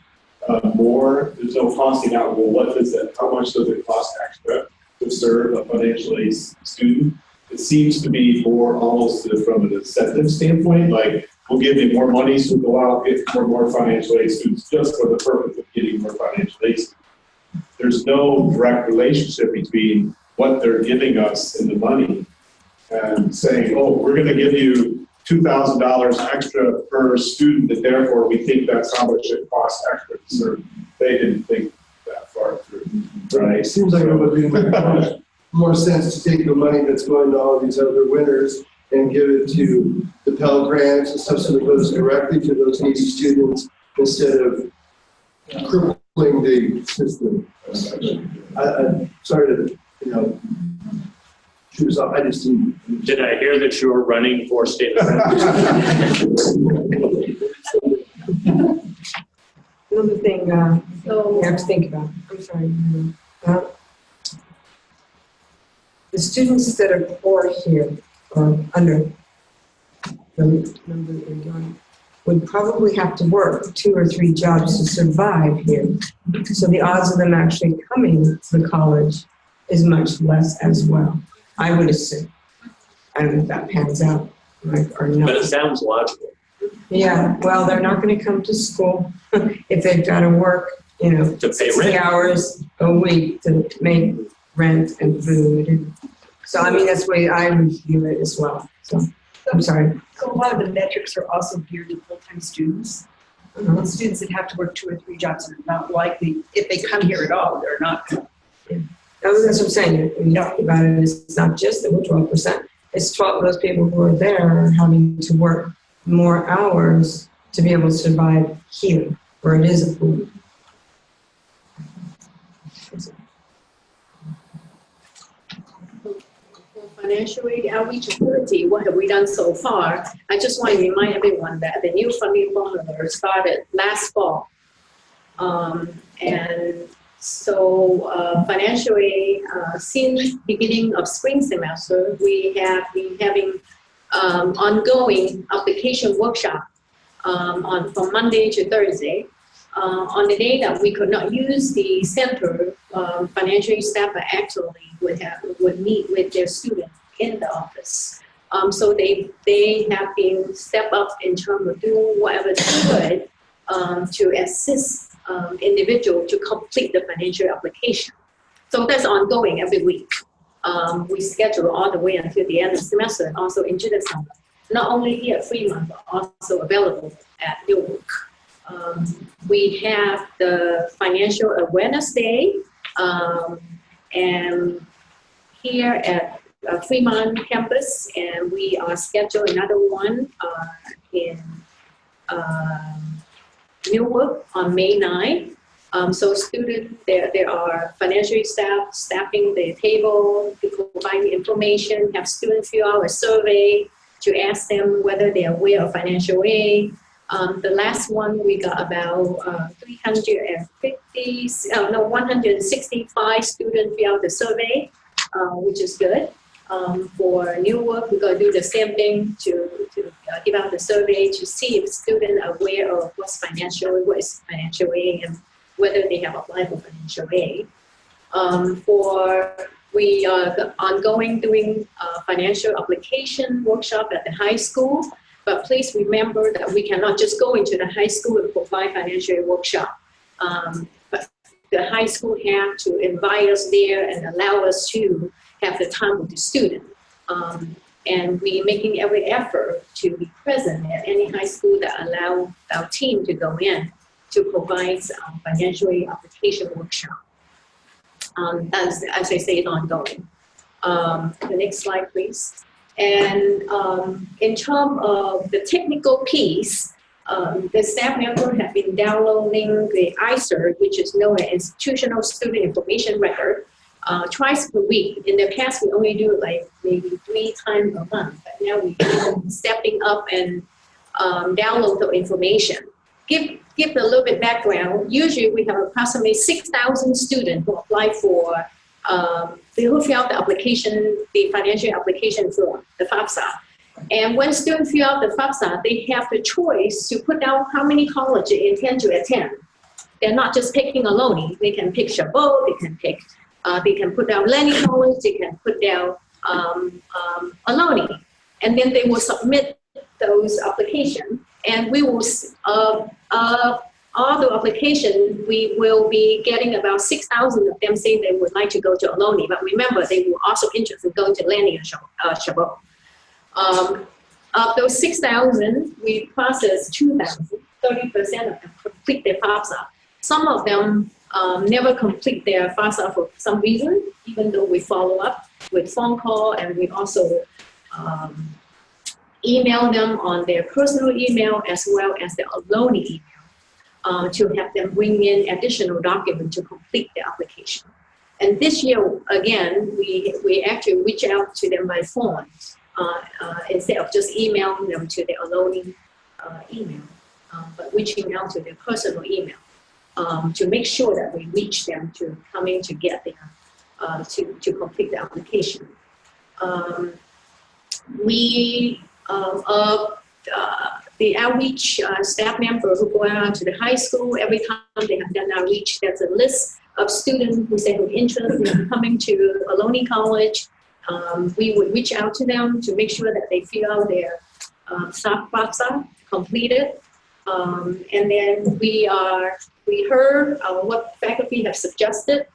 more. There's no costing out, well, what is that? How much does it cost extra to serve a financial aid student? It seems to be more almost from an incentive standpoint, like we'll give you more money so go out and get more financial aid students just for the purpose of getting more financial aid students. There's no direct relationship between what they're giving us in the money and saying, oh, we're going to give you $2,000 extra per student, and therefore we think that's how much it costs extra to serve. They didn't think that far through, right? It seems like it would be more sense to take the money that's going to all these other winners and give it to the Pell Grants and stuff so that it goes directly to those needy students instead of crippling the system. I'm sorry to, choose off. I just didn't. Did I hear that you were running for state assembly? Another thing you have to think about. I'm sorry. The students that are poor here, or under the number that we're doing, would probably have to work 2 or 3 jobs to survive here. So the odds of them actually coming to the college is much less as well, I would assume. I don't know if that pans out or not. But it sounds logical. Yeah, well, they're not going to come to school if they've got to work, to pay 60 rent. hours a week to make rent and food. And so, I mean, that's the way I would view it as well. So, I'm sorry. So a lot of the metrics are also geared to full-time students. Uh-huh. Students that have to work 2 or 3 jobs are not likely, if they come here at all, they're not. Yeah. That's what I'm saying. When you talk about it, it's not just that we're 12%. It's 12 of those people who are there are having to work more hours to be able to survive here, where it is a pool. financial aid outreach activity, what have we done so far? I just want to remind everyone that the new funding formula started last fall. And so financial aid, since beginning of spring semester, we have been having ongoing application workshop from Monday to Thursday. On the day that we could not use the center, financial aid staff actually would meet with their students in the office. So they have been step up in terms of doing whatever they could to assist individual to complete the financial application. So that's ongoing every week. We schedule all the way until the end of the semester and also into the summer. Not only here at Fremont, but also available at Newark. We have the Financial Awareness Day, and here at Fremont campus, and we are scheduled another one in Newark on May 9th. So students, there are financial staff staffing the table to provide information, have students fill out a survey to ask them whether they are aware of financial aid. The last one, we got about 165 students fill out the survey, which is good. For Newark, we're going to do the same thing to give out the survey to see if students are aware of what is financial aid, and whether they have applied for financial aid. We are ongoing doing financial application workshop at the high school, but please remember that we cannot just go into the high school and provide financial aid workshop. But the high school have to invite us there and allow us to have the time with the student. And we're making every effort to be present at any high school that allow our team to go in to provide financial aid application workshop. As I say, it's ongoing. The next slide, please. And in terms of the technical piece, the staff member have been downloading the ISER, which is known as Institutional Student Information Record, twice per week. In the past, we only do like maybe 3 times a month, but now we're stepping up and download the information. Give a little bit background. Usually we have approximately 6,000 students who apply for, who fill out the application, the financial application form, the FAFSA. And when students fill out the FAFSA, they have the choice to put down how many colleges they intend to attend. They're not just picking a Ohlone. They can pick Chabot, they can put down Lenny College, they can put down Ohlone. And then they will submit those applications. And we will, all the applications, we will be getting about 6,000 of them saying they would like to go to Ohlone. But remember, they were also interested in going to Lenny and Chabot. Of those 6,000, we process 2,000, 30% of them complete their FAFSA. Some of them never complete their FAFSA for some reason, even though we follow up with phone call, and we also email them on their personal email as well as their Ohlone email to have them bring in additional documents to complete the application. And this year, again, we actually reach out to them by phone instead of just emailing them to their Ohlone email, but reaching out to their personal email to make sure that we reach them to come in to get their, to complete the application. The outreach staff member who go out to the high school, every time they have done outreach, there's a list of students who say they're interested in coming to Ohlone College. We would reach out to them to make sure that they fill out their FAFSA completed. And then we heard what faculty have suggested.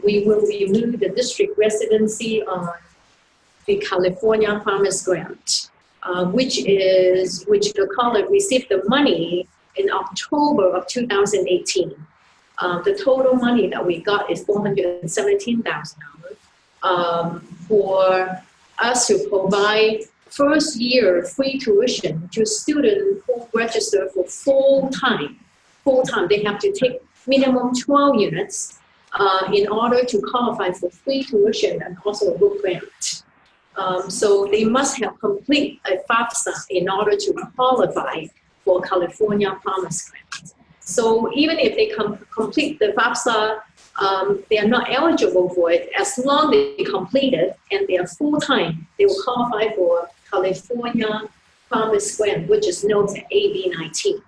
We will renew the district residency on the California Farmers Grant, which the college received the money in October of 2018. The total money that we got is $417,000 for us to provide first year free tuition to students who register for full time. They have to take minimum 12 units in order to qualify for free tuition and also a book grant. So they must have complete a FAFSA in order to qualify for California Promise Grant. So even if they complete the FAFSA, they are not eligible for it. As long as they complete it and they are full-time, they will qualify for California Promise Grant, which is known as AB 19.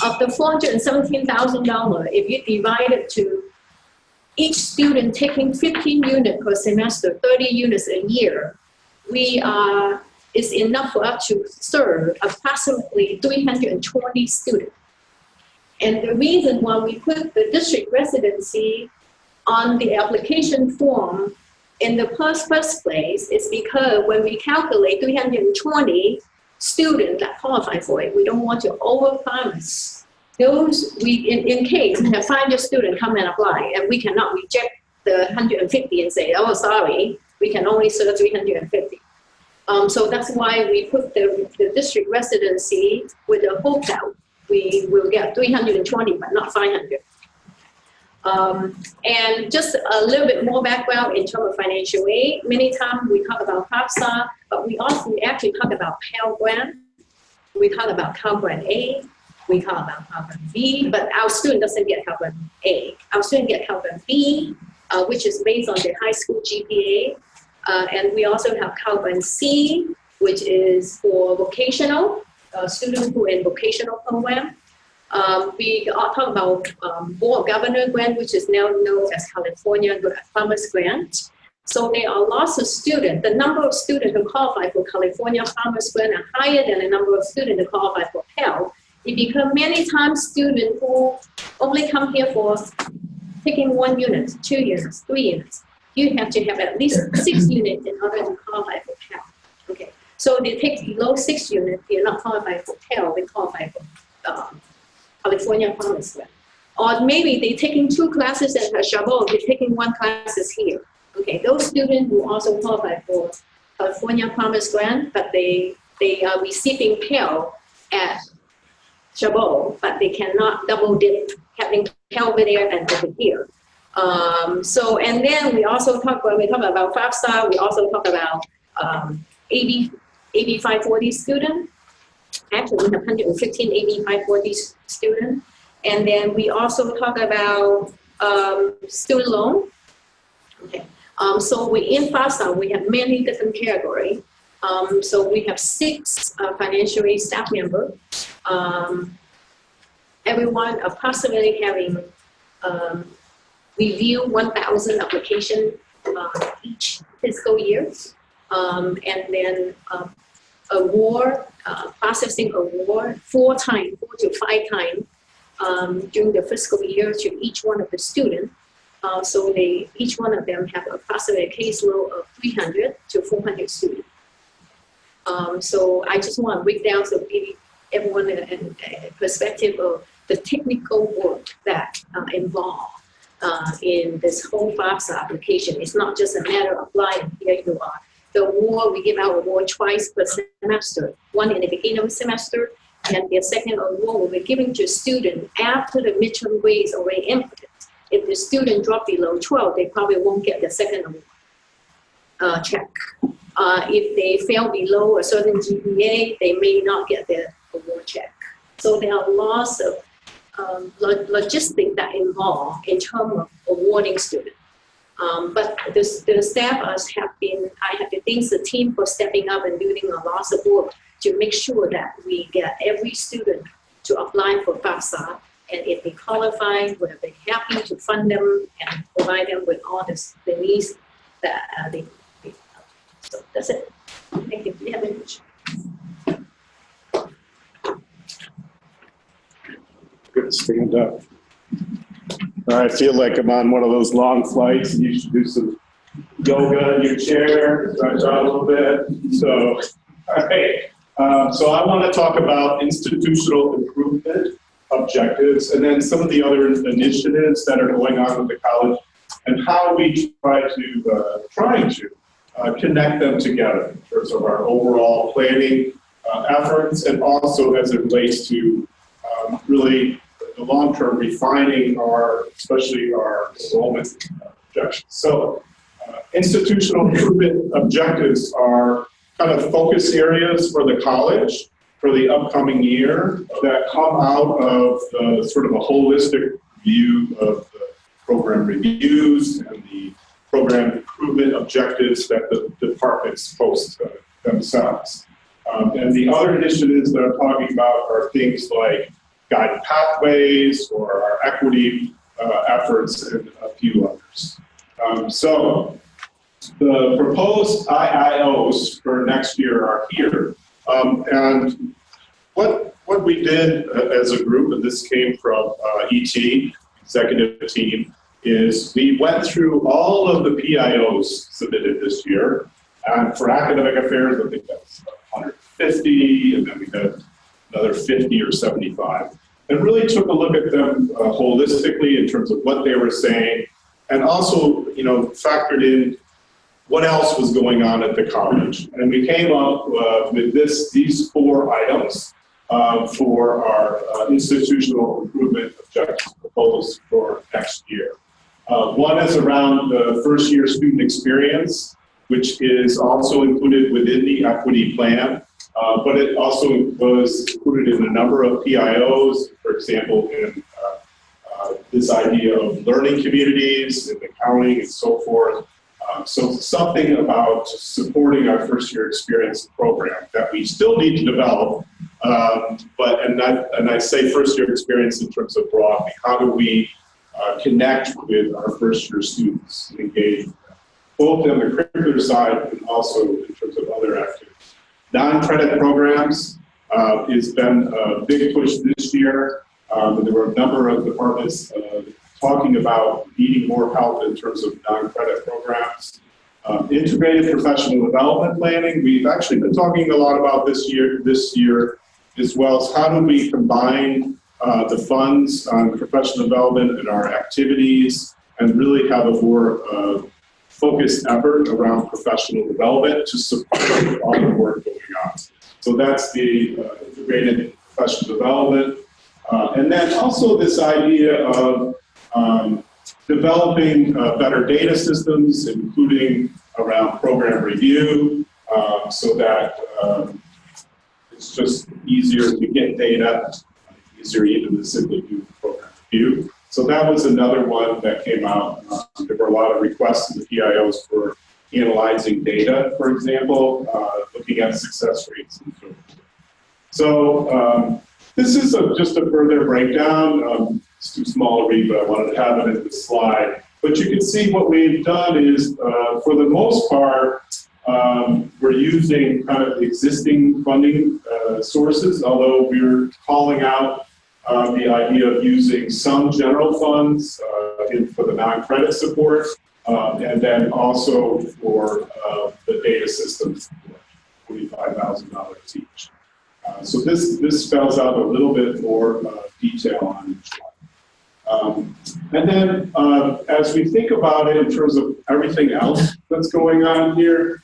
Of the $417,000, if you divide it to each student taking 15 units per semester, 30 units a year, is enough for us to serve approximately 320 students. And the reason why we put the district residency on the application form in the first place is because when we calculate 320 students that qualify for it, we don't want to overpromise. Those, in case we have 500 students come and apply, and we cannot reject the 150 and say, oh, sorry, we can only serve 350. So that's why we put the district residency with the hope that we will get 320, but not 500. And just a little bit more background in terms of financial aid. Many times we talk about FAFSA, but we actually talk about Pell Grant. We talk about Pell Grant A. We talk about Pell Grant B, but our student doesn't get Pell Grant A. Our student get Pell Grant B, which is based on their high school GPA. And we also have Pell Grant C, which is for vocational, students who are in vocational program. We talk about Board of Governor Grant, which is now known as California Promise Grant. So there are lots of students. The number of students who qualify for California Promise Grant are higher than the number of students who qualify for Pell. It becomes many times students who only come here for taking 1 unit, 2 units, 3 units. You have to have at least 6 units in order to qualify for Pell. Okay, so they take below 6 units, they're not qualified for Pell, they qualify for California Promise Grant. Or maybe they're taking 2 classes at Chabot, they're taking 1 class here. Okay, those students who also qualify for California Promise Grant, but they are receiving Pell at Chabot, but they cannot double dip, having Pell over there and over here. And then we also talk, when we talk about FAFSA, we also talk about AB 540 student. Actually, we have 115 AB 540 students. And then we also talk about student loan. Okay. So in FAFSA, we have many different categories. So we have 6 financial aid staff members. Everyone approximately having review 1,000 applications each fiscal year, and then processing award 4 to 5 times during the fiscal year to each one of the students. So each one of them have approximately a caseload of 300 to 400 students. So I just want to break down so give everyone a perspective of the technical work that involved in this whole FAFSA application. It's not just a matter of applying, here you are. The award, we give out award twice per semester, one in the beginning of the semester, and the second award will be given to students after the midterm grades already inputted. If the student drop below 12, they probably won't get the second award check. If they fail below a certain GPA, they may not get the award check. So there are lots of logistics that involve in terms of awarding students. But the staff I have to thank the team for stepping up and doing a lot of work to make sure that we get every student to apply for FAFSA. And if they qualify, we'll be happy to fund them and provide them with all the needs that they need. So that's it. Thank you. Do you have any questions? Good, stand up. I feel like I'm on one of those long flights and you should do some yoga in your chair, stretch out a little bit. So, all right. So I want to talk about institutional improvement objectives and then some of the other initiatives that are going on with the college and how we try to connect them together in terms of our overall planning efforts and also as it relates to really the long-term refining especially our enrollment projections. So institutional improvement objectives are kind of focus areas for the college for the upcoming year that come out of sort of a holistic view of the program reviews and the program improvement objectives that the departments post themselves. And the other initiatives that I'm talking about are things like guided pathways or our equity efforts and a few others. So the proposed IIOs for next year are here. And what we did as a group, and this came from ET, executive team, is we went through all of the PIOs submitted this year. And for academic affairs, I think that's 150, and then we had another 50 or 75. And really took a look at them holistically in terms of what they were saying, and also, factored in what else was going on at the college. And we came up with these 4 items for our institutional improvement objectives proposed for next year. One is around the first year student experience, which is also included within the equity plan, but it also was included in a number of PIOs, for example, in this idea of learning communities and accounting and so forth. So something about supporting our first year experience program that we still need to develop, and I say first year experience in terms of broadly, how do we connect with our first year students and engage with them, both on the curricular side and also in terms of other activities. Non-credit programs has been a big push this year. There were a number of departments talking about needing more help in terms of non-credit programs. Integrated professional development planning, we've actually been talking a lot about this year, as well as how do we combine the funds on professional development and our activities and really have a more focused effort around professional development to support all the work going on. So that's the integrated professional development. And then also this idea of developing better data systems, including around program review, so that it's just easier to get data, easier even to simply do program review. So that was another one that came out. There were a lot of requests in the PIOs for analyzing data, for example, looking at success rates and so forth. So this is just a further breakdown. It's too small to read, but I wanted to have it in the slide. But you can see what we've done is, for the most part, we're using kind of existing funding sources, although we're calling out the idea of using some general funds for the non-credit support, and then also for the data systems, $45,000 each. So this spells out a little bit more detail on each one. And then as we think about it in terms of everything else that's going on here,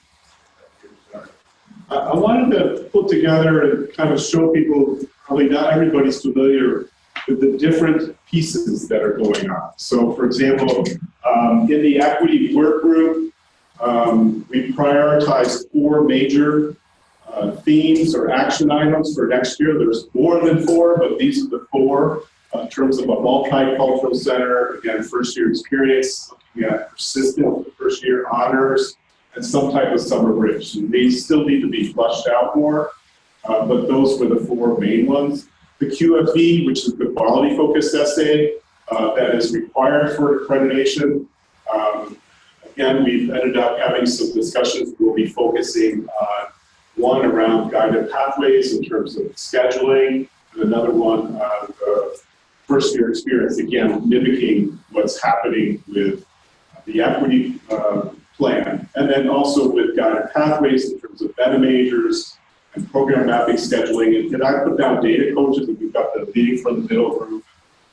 I wanted to put together and kind of show people, probably not everybody's familiar with the different pieces that are going on. So for example, in the equity work group, we prioritized 4 major themes or action items for next year. There's more than 4, but these are the 4 in terms of a multicultural center, again, first year experience, looking at persistent first year honors, and some type of summer bridge. And these still need to be fleshed out more, but those were the 4 main ones. The QFE, which is the quality focused essay, that is required for accreditation. Again, we've ended up having some discussions. We'll be focusing on one around guided pathways in terms of scheduling, and another one on the first year experience, again, mimicking what's happening with the equity plan, and then also with guided pathways in terms of meta majors and program mapping scheduling. And I put down data coaches, and we've got the leading from the middle group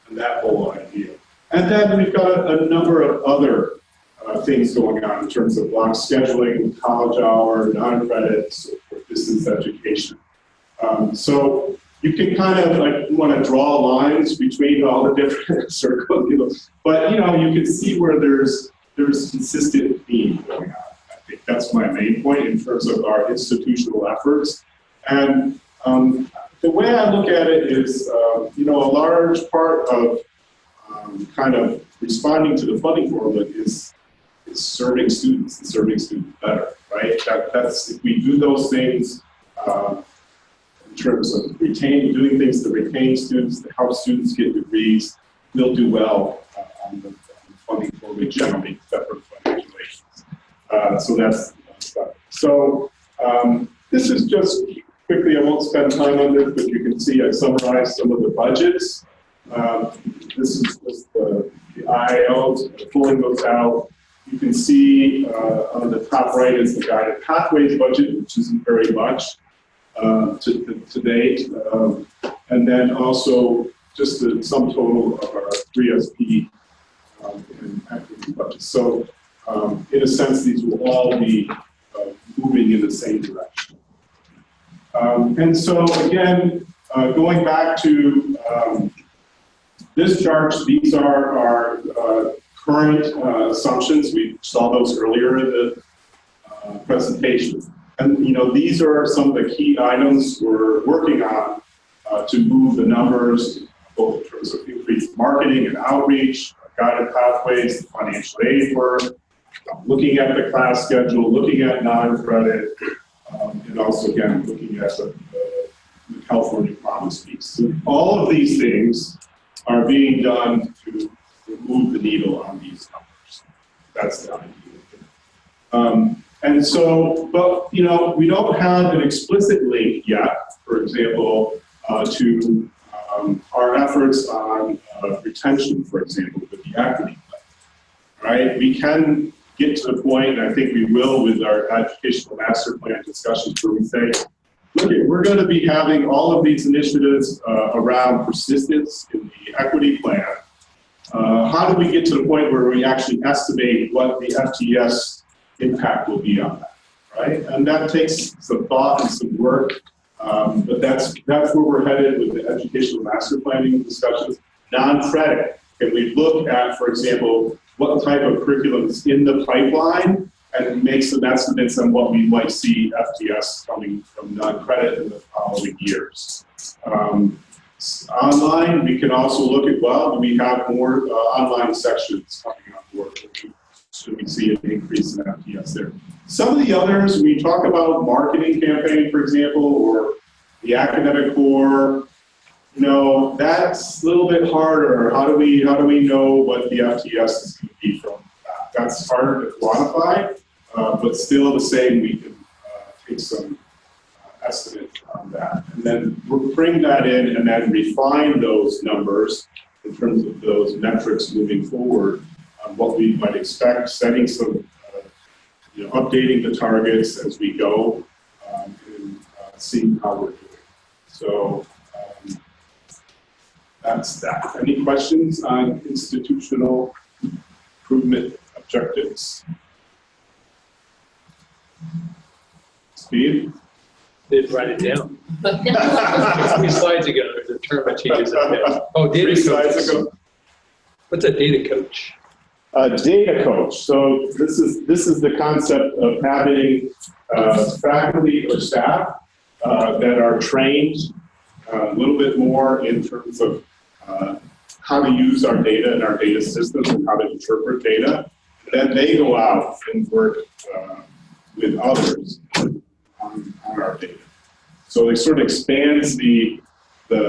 and that whole idea. And then we've got a number of other things going on in terms of block scheduling, college hour, non-credit, so for distance education. So you can kind of want to draw lines between all the different circles, but you can see where there's there's consistent theme going on. I think that's my main point in terms of our institutional efforts. And the way I look at it is, you know, a large part of kind of responding to the funding formula is serving students and serving students better, right? That's if we do those things in terms of doing things to retain students, to help students get degrees, we'll do well on the funding formula generally, separate financial aid. So that's stuff. So this is just quickly, I won't spend time on this, but you can see I summarized some of the budgets. This is just the IILs, pulling those out. You can see on the top right is the guided pathways budget, which isn't very much to date. And then also just the sum total of our 3SP and equity budgets. So in a sense, these will all be moving in the same direction. And so again, going back to this chart, these are our current assumptions. We saw those earlier in the presentation. And you know, these are some of the key items we're working on to move the numbers, both in terms of increased marketing and outreach, guided pathways, financial aid work, looking at the class schedule, looking at non-credit, and also, again, looking at the California Promise piece. So all of these things are being done to move the needle on these numbers. That's the idea. And so, but, you know, we don't have an explicit link yet, for example, to our efforts on retention, for example, with the equity plan, right? We can get to the point, and I think we will with our educational master plan discussions, where we say, look, we're going to be having all of these initiatives around persistence in the equity plan. How do we get to the point where we actually estimate what the FTES impact will be on that, right? And that takes some thought and some work, but that's where we're headed with the educational master planning discussions. Non-credit, can we look at, for example, what type of curriculum is in the pipeline and make some estimates on what we might see FTS coming from non-credit in the following years. Online, we can also look at, well, do we have more online sections coming on board? Should we see an increase in FTS there? Some of the others, we talk about marketing campaign, for example, or the academic core. You know, that's a little bit harder. How do we know what the FTS is going to be from that? That's harder to quantify, but still the same, we can take some estimate on that. And then we'll bring that in and then refine those numbers in terms of those metrics moving forward, what we might expect, setting some, you know, updating the targets as we go, and seeing how we're doing. So, that's that. Any questions on institutional improvement objectives? Steve? Didn't write it down. 3 slides ago, there's a term I changed. Oh, data 3 slides coach. ago. What's a data coach? Data coach. So this is the concept of having faculty or staff that are trained a little bit more in terms of how to use our data and our data systems and how to interpret data. Then they go out and work with others on our data. So it sort of expands the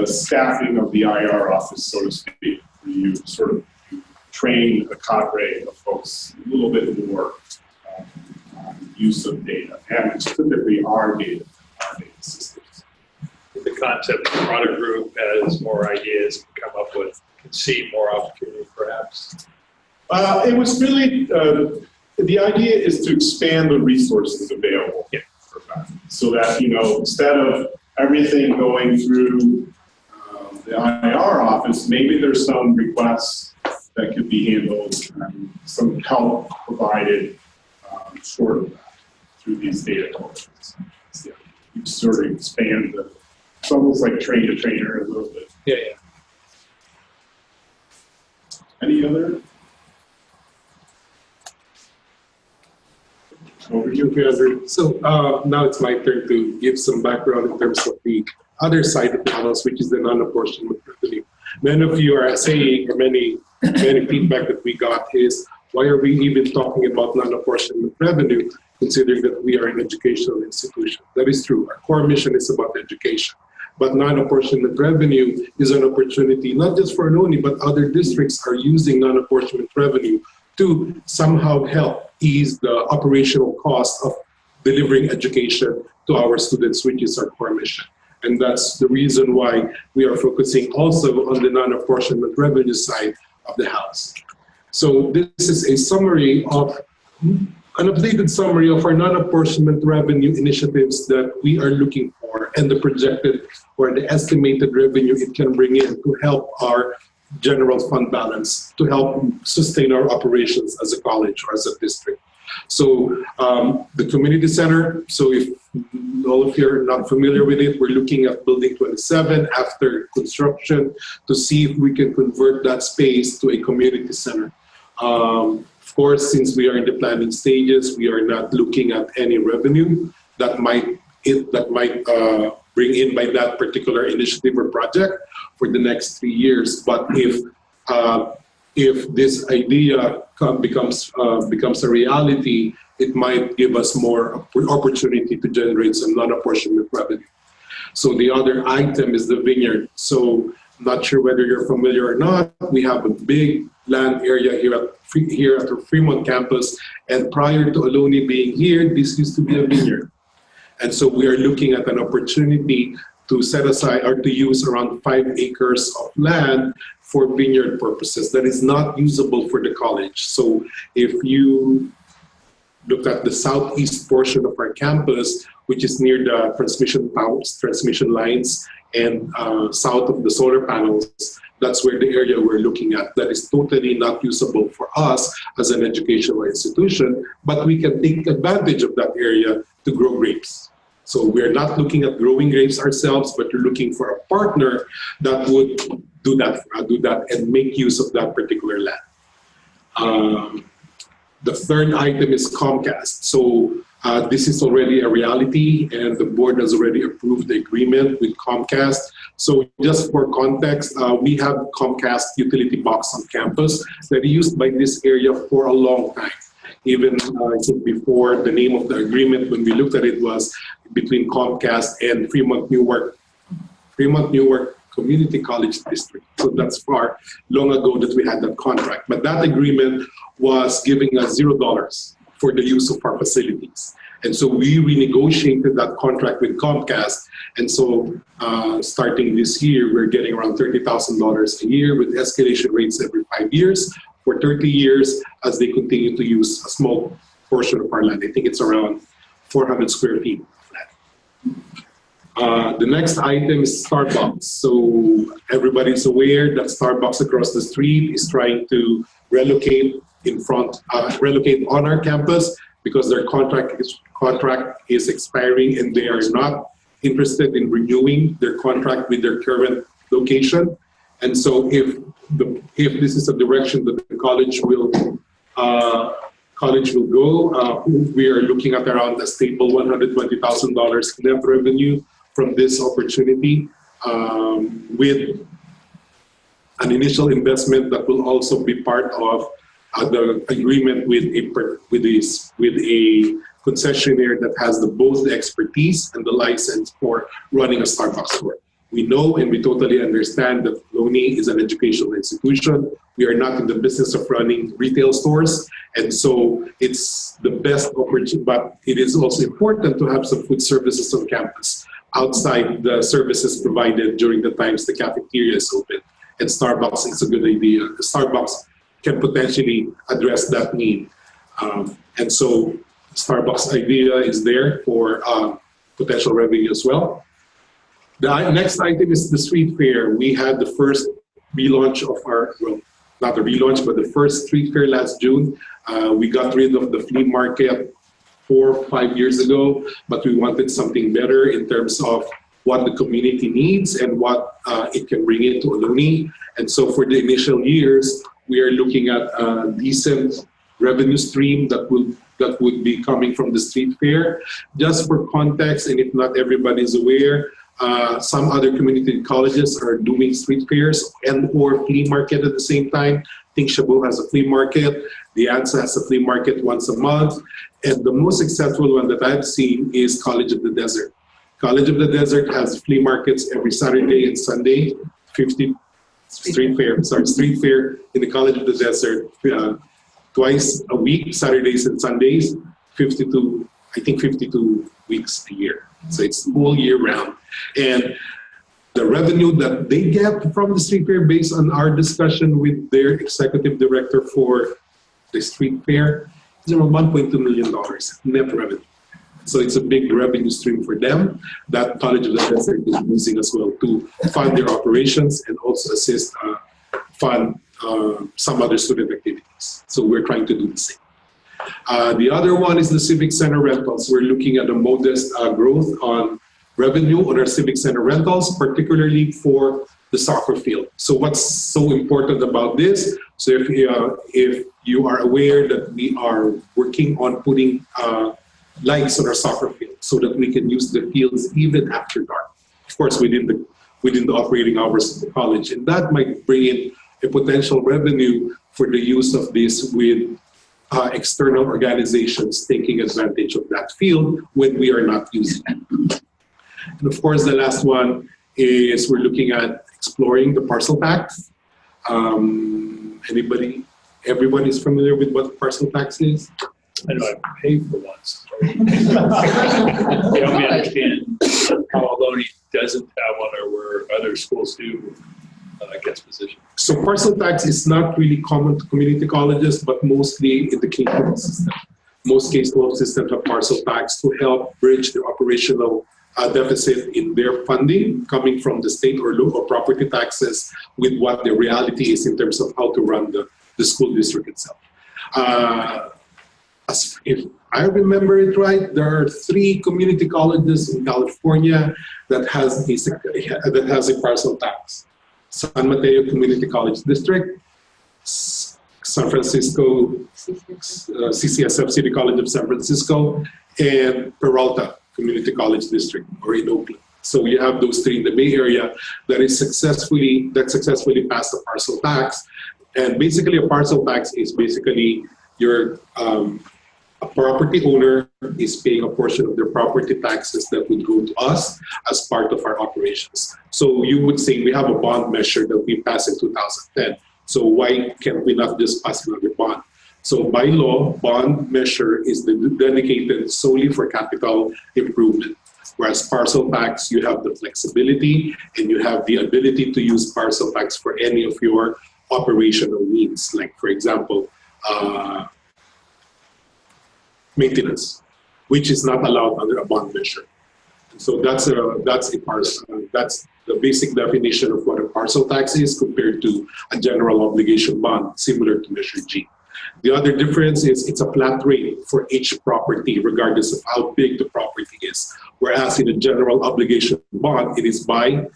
staffing of the IR office, so to speak, where you sort of train a cadre of folks a little bit more on use of data, and specifically our data systems. The concept of the product group has more ideas, can come up with, can see more opportunity perhaps. It was really, the idea is to expand the resources available for faculty, so that, you know, instead of everything going through the IR office, maybe there's some requests that could be handled and some help provided short of that through these data collections. Yeah. You sort of expand the, it's almost like train a trainer a little bit. Yeah. Any other? you, Andrew. So now it's my turn to give some background in terms of the other side of the house, which is the non-apportionment revenue. Many of you are saying, or many feedback that we got is, why are we even talking about non-apportionment revenue, considering that we are an educational institution? That is true. Our core mission is about education. But non-apportionment revenue is an opportunity, not just for Ohlone, but other districts are using non-apportionment revenue to somehow help ease the operational cost of delivering education to our students, which is our core mission. And that's the reason why we are focusing also on the non-apportionment revenue side of the house. So this is a summary of, an updated summary of our non-apportionment revenue initiatives that we are looking for and the projected or the estimated revenue it can bring in to help our general fund balance, to help sustain our operations as a college or as a district. So the community center, so if all of you are not familiar with it, we're looking at building 27 after construction to see if we can convert that space to a community center. Of course, since we are in the planning stages, we are not looking at any revenue that might bring in by that particular initiative or project for the next 3 years. But if this idea becomes a reality, it might give us more opportunity to generate some non-apportionment revenue. So the other item is the vineyard. So I'm not sure whether you're familiar or not. We have a big land area here at our Fremont campus, and prior to Ohlone being here, this used to be a vineyard. And so we are looking at an opportunity to set aside or to use around 5 acres of land for vineyard purposes that is not usable for the college. So if you look at the southeast portion of our campus, which is near the transmission lines, and south of the solar panels, that's where the area we're looking at. That is totally not usable for us as an educational institution, but we can take advantage of that area to grow grapes. So we're not looking at growing grapes ourselves, but we're looking for a partner that would do that and make use of that particular land. The third item is Comcast. So this is already a reality, and the board has already approved the agreement with Comcast. So just for context, we have Comcast utility box on campus that is used by this area for a long time. Even I think before the name of the agreement, when we looked at it, was between Comcast and Fremont Newark Community College District. So that's far long ago that we had that contract. But that agreement was giving us $0 for the use of our facilities. And so we renegotiated that contract with Comcast. And so starting this year, we're getting around $30,000 a year with escalation rates every 5 years for 30 years as they continue to use a small portion of our land. I think it's around 400 square feet. The next item is Starbucks. So everybody's aware that Starbucks across the street is trying to relocate on our campus because their contract is expiring and they are not interested in renewing their contract with their current location. And so if this is a direction that the college will go, we are looking at around a stable $120,000 net revenue from this opportunity, with an initial investment that will also be part of the agreement with a concessionaire that has both the expertise and the license for running a Starbucks store. We know and we totally understand that Ohlone is an educational institution. We are not in the business of running retail stores. And so it's the best opportunity, but it is also important to have some food services on campus outside the services provided during the times the cafeteria is open. And Starbucks is a good idea. Starbucks can potentially address that need. And so Starbucks idea is there for potential revenue as well. The next item is the street fair. We had the first relaunch of our, well, not a relaunch, but the first street fair last June. We got rid of the flea market 4 or 5 years ago, but we wanted something better in terms of what the community needs and what it can bring into Ohlone. And so for the initial years, we are looking at a decent revenue stream that will that would be coming from the street fair. Just for context, and if not everybody is aware, some other community colleges are doing street fairs and or flea market at the same time. I think Shabu has a flea market. The ANSA has a flea market once a month. And the most successful one that I've seen is College of the Desert. College of the Desert has flea markets every Saturday and Sunday, street fair in the College of the Desert twice a week, Saturdays and Sundays, 52 weeks a year. So it's all year round. And the revenue that they get from the street fair, based on our discussion with their executive director for the street fair, is around $1.2 million net revenue. So it's a big revenue stream for them that College of the Desert is using as well to fund their operations and also assist fund some other student activities. So we're trying to do the same. The other one is the Civic Center rentals. We're looking at a modest growth on revenue on our Civic Center rentals, particularly for the soccer field. So what's so important about this? So if you are aware that we are working on putting lights on our soccer field so that we can use the fields even after dark. Of course, within the operating hours of the college. And that might bring in a potential revenue for the use of this with external organizations taking advantage of that field when we are not using it. And of course, the last one is we're looking at exploring the parcel tax. Everyone is familiar with what parcel tax is? I know I paid for once. Help me understand how Ohlone doesn't have one or where other schools do against position. So parcel tax is not really common to community colleges, but mostly in the K-12 system. Most K-12 systems have parcel tax to help bridge the operational deficit in their funding coming from the state or local property taxes with what the reality is in terms of how to run the school district itself. If I remember it right, there are 3 community colleges in California that has a parcel tax. San Mateo Community College District, San Francisco, CCSF City College of San Francisco, and Peralta Community College District, or in Oakland. So you have those 3 in the Bay Area that successfully passed the parcel tax. And basically a parcel tax is basically your a property owner is paying a portion of their property taxes that would go to us as part of our operations. So you would say we have a bond measure that we passed in 2010. So why can't we not just pass another bond? So by law, bond measure is dedicated solely for capital improvement. Whereas parcel tax, you have the flexibility and you have the ability to use parcel tax for any of your operational needs. Like for example, maintenance, which is not allowed under a bond measure. So that's the basic definition of what a parcel tax is compared to a general obligation bond, similar to Measure G. The other difference is it's a flat rate for each property, regardless of how big the property is. Whereas in a general obligation bond, it is by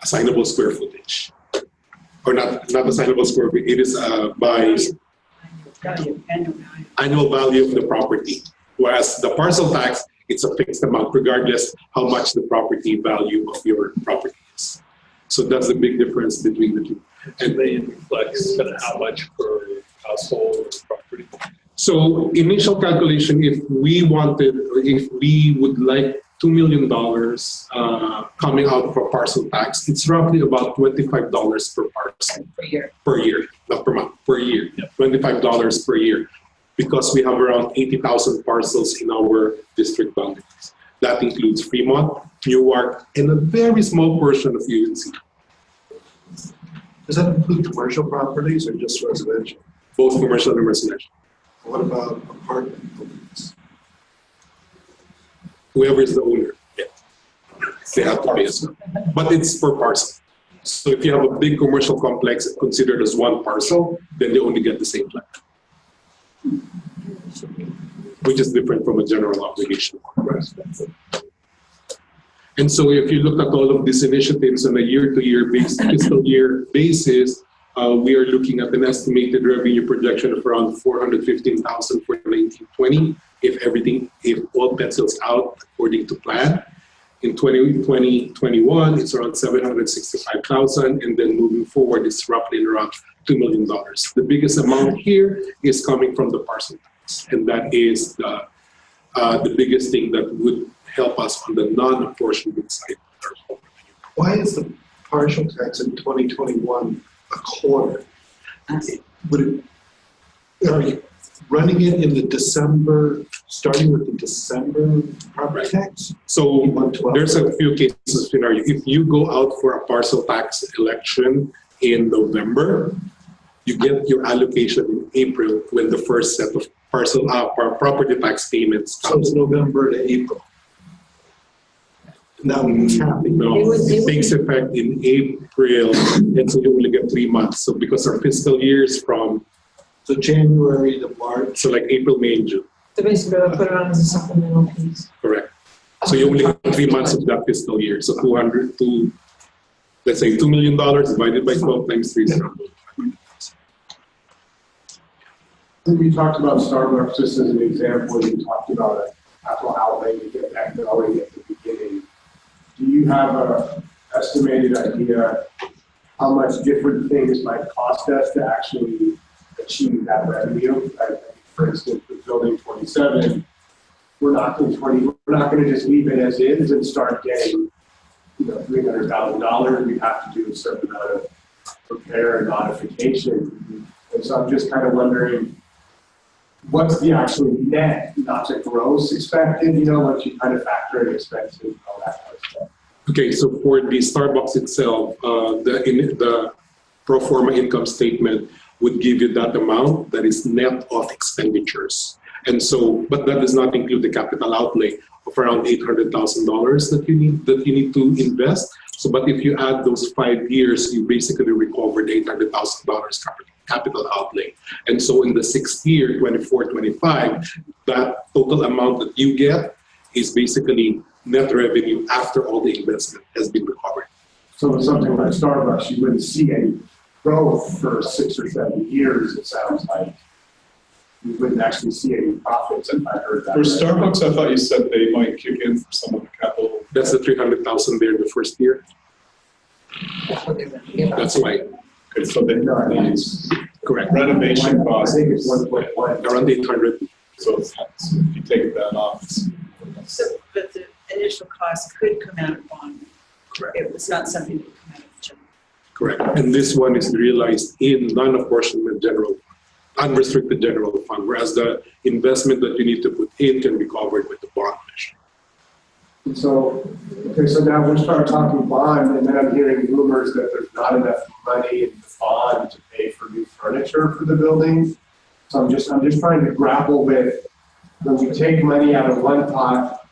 assignable square footage, or not assignable square footage. It is by annual value of the property. Whereas the parcel tax, it's a fixed amount, regardless how much the property value of your property is. So that's the big difference between the two. And they reflects kind of how much per household or property. So initial calculation, if we would like $2 million coming out of a parcel tax, it's roughly about $25 per parcel. Per year, not per month, per year. Yeah. $25 per year. Because we have around 80,000 parcels in our district boundaries. That includes Fremont, Newark, and a very small portion of UNC. Does that include commercial properties or just residential? Both commercial and residential. What about apartment buildings? Whoever is the owner, yeah, they have to pay as well. But it's per parcel. So if you have a big commercial complex considered as one parcel, then they only get the same plan, which is different from a general obligation. And so if you look at all of these initiatives on a year-to-year basis, fiscal year basis, we are looking at an estimated revenue projection of around 415,000 for 1920 if all pencils out according to plan. In 2021, it's around 765,000, and then moving forward, it's roughly around $2 million. The biggest amount here is coming from the parcel tax, and that is the biggest thing that would help us on the non-apportionment side. Why is the partial tax in 2021 a quarter? Are you running it in the December, starting with the December property tax? So there's a few cases scenario. If you go out for a parcel tax election in November, you get your allocation in April when the first set of property tax payments So comes. it's November to April. Now it's happening. No, it takes effect in April, and so you only get 3 months. So because our fiscal year is from So January to March. so like April, May, and June. So basically, I'll put it on as a supplemental piece. Correct. So you only have 3 months of that fiscal year. So let's say $2 million divided by 12 times 3 is around. We talked about Starbucks just as an example. You talked about a capital outlay to get that going at the beginning. Do you have an estimated idea how much different things might cost us to actually achieve that revenue? For instance, with building 27, we're not going to just leave it as is and start getting, $300,000. We have to do a certain amount of repair and modification. And so I'm just kind of wondering, what's the actual net, not the gross expected, once you kind of factor in expenses and all that kind of stuff? Okay, so for the Starbucks itself, the pro forma income statement would give you that amount that is net of expenditures. And so, but that does not include the capital outlay of around $800,000 that you need to invest. So, but if you add those 5 years, you basically recovered $800,000 capital outlay. And so in the 6th year, 24-25, that total amount that you get is basically net revenue after all the investment has been recovered. So with something like Starbucks, you wouldn't see any growth for 6 or 7 years, it sounds like. You wouldn't actually see any profits, if I heard that. For Starbucks, I thought you said they might kick in for some of the capital. That's the $300,000 there in the 1st year. That's why. Okay, so they needs Correct. renovation I costs. think it's 1.1. Around 800. So if you take that off, So, but the initial cost could come out of bond. Correct. It was not something that would come out of general. Correct. And this one is realized in non-apportionment general fund, unrestricted general fund, whereas the investment that you need to put in can be covered with the bond measure. So now we start talking bond, and then I'm hearing rumors that there's not enough money in the bond to pay for new furniture for the building. So I'm just trying to grapple with, when we take money out of one pot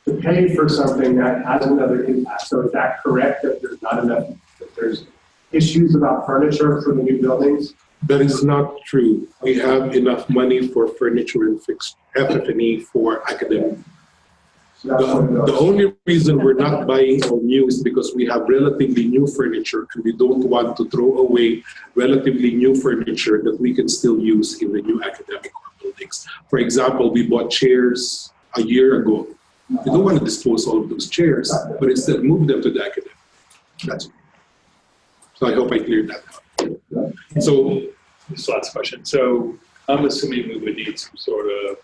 to pay for something that has another impact. So is that correct, that there's not enough, that there's issues about furniture for the new buildings? That is not true. We have enough money for furniture and fixed FF&E for academic. So that's what it The goes. only reason we're not buying all new is because we have relatively new furniture, and we don't want to throw away relatively new furniture that we can still use in the new academic buildings. For example, we bought chairs a year ago. We don't want to dispose all of those chairs, but instead move them to the academic. That's it. So I hope I cleared that out. So This last question. So I'm assuming we would need some sort of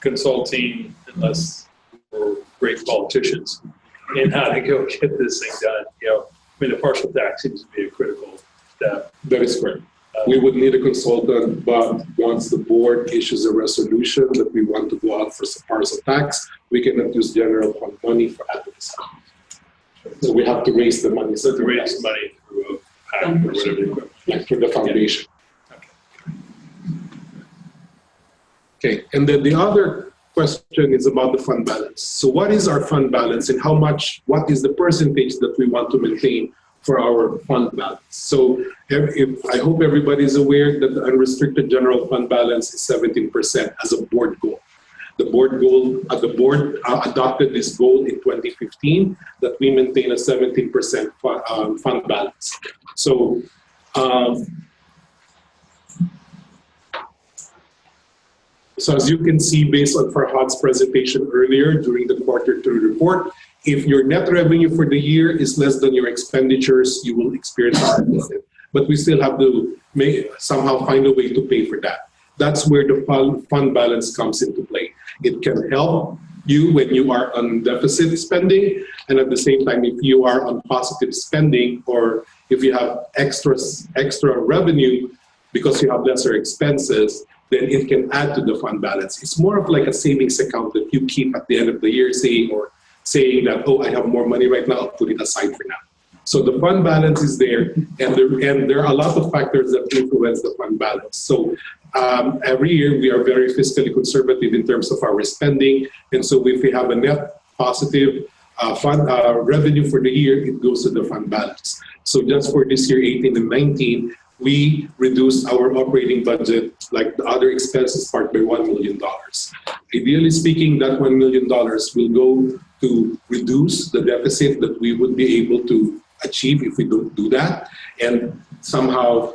consulting, unless we're great politicians, in how to go get this thing done. The partial tax seems to be a critical step. that is correct. We would need a consultant, but once the board issues a resolution that we want to go out for parcel tax, we cannot use general fund money for advocacy. So we have to raise the money. So to raise money through a PAC or whatever. Like for the foundation. Okay, and then the other question is about the fund balance. So what is our fund balance, and what is the percentage that we want to maintain for our fund balance? So I hope everybody is aware that the unrestricted general fund balance is 17% as a board goal. The board adopted this goal in 2015, that we maintain a 17% fund balance. So So as you can see, based on Farhad's presentation earlier during the quarter two report, if your net revenue for the year is less than your expenditures, you will experience a deficit. But we still have to somehow find a way to pay for that. That's where the fund balance comes into play. It can help you when you are on deficit spending, and at the same time, if you are on positive spending, or if you have extra revenue because you have lesser expenses, then it can add to the fund balance. It's more of like a savings account that you keep at the end of the year, saying that, oh, I have more money right now, I'll put it aside for now. So the fund balance is there, and there are a lot of factors that influence the fund balance. So every year we are very fiscally conservative in terms of our spending, and so if we have a net positive fund revenue for the year, it goes to the fund balance. So just for this year, 18 and 19, we reduced our operating budget, like the other expenses part, by $1 million. Ideally speaking, that $1 million will go to reduce the deficit that we would be able to achieve if we don't do that, and somehow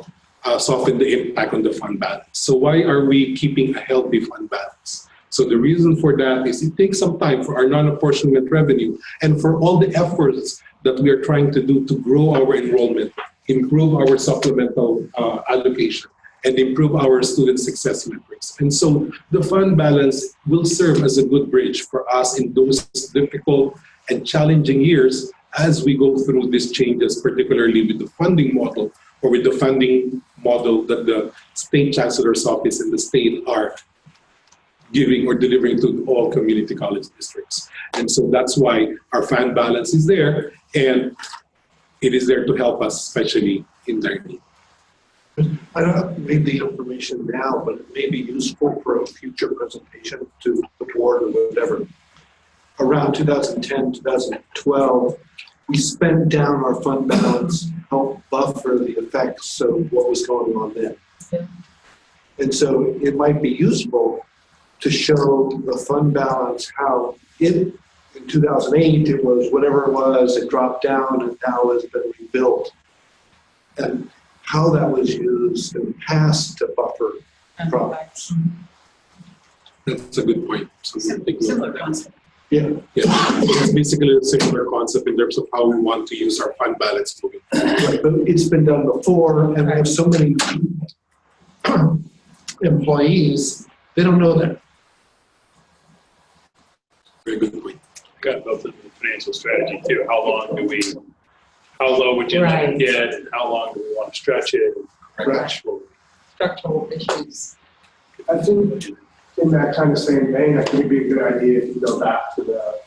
soften the impact on the fund balance. So why are we keeping a healthy fund balance? So the reason for that is it takes some time for our non-apportionment revenue and for all the efforts that we are trying to do to grow our enrollment, improve our supplemental allocation, and improve our student success metrics. And so the fund balance will serve as a good bridge for us in those difficult and challenging years as we go through these changes, particularly with the funding model, or with the funding model that the State Chancellor's Office and the state are giving or delivering to all community college districts. And so that's why our fund balance is there, and it is there to help us, especially in their need. I don't have maybe the information now, but it may be useful for a future presentation to the board or whatever. Around 2010, 2012, we spent down our fund balance, helped buffer the effects of what was going on then. Yeah. And so it might be useful to show the fund balance, how in 2008, it was whatever it was, it dropped down, and now has been rebuilt. And how that was used in the past to buffer problems. That's a good point. Similar concept. Yeah, it's basically a similar concept in terms of how we want to use our fund balance moving. Right, but it's been done before, and we have so many employees, they don't know that. Very good point. Got both of the financial strategy too. How low would you like to get, and how long do we want to stretch it? Right. Structural issues. I think in that kind of same vein, I think it'd be a good idea if you go back to the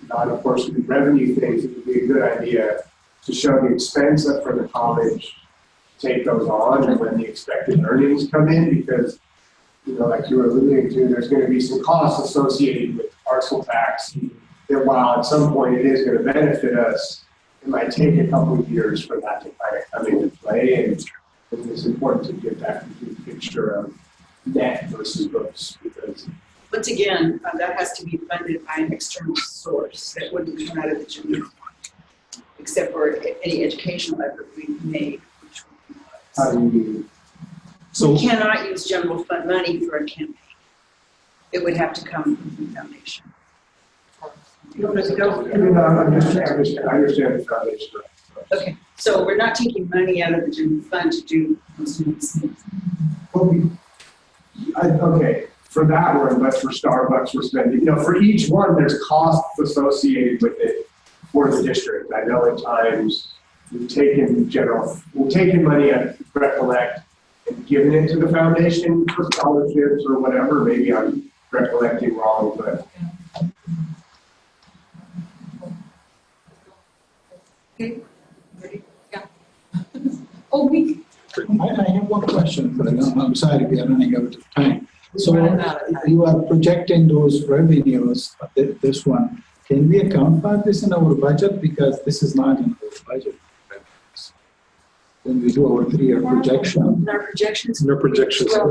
non-apportionment revenue things. It would be a good idea to show the expense up for the college, take those on, and when the expected earnings come in, because, you know, like you were alluding to, there's going to be some costs associated with parcel tax that, while at some point it is going to benefit us, it might take a couple of years for that to kind of come into play, and it's important to get that complete picture of net versus gross, because once again, that has to be funded by an external source that wouldn't come out of the general fund, except for any educational effort we've made. How do you? So we cannot use general fund money for a campaign. It would have to come from the foundation. I understand the foundation. Okay, so we're not taking money out of the general fund to do students. Okay, for that one, but for Starbucks, we're spending, you know, for each one, there's costs associated with it for the district. I know at times we've taken money out of Recollect and given it to the foundation for scholarships or whatever. Maybe I'm recollecting wrong, but. Okay, ready? Yeah. Oh, we. I have one question for you. I'm sorry, we are running out of time. So you are projecting those revenues, this one. Can we account for this in our budget? Because this is not in our budget. When we do our 3-year projection. In our projections. In our projections. Well,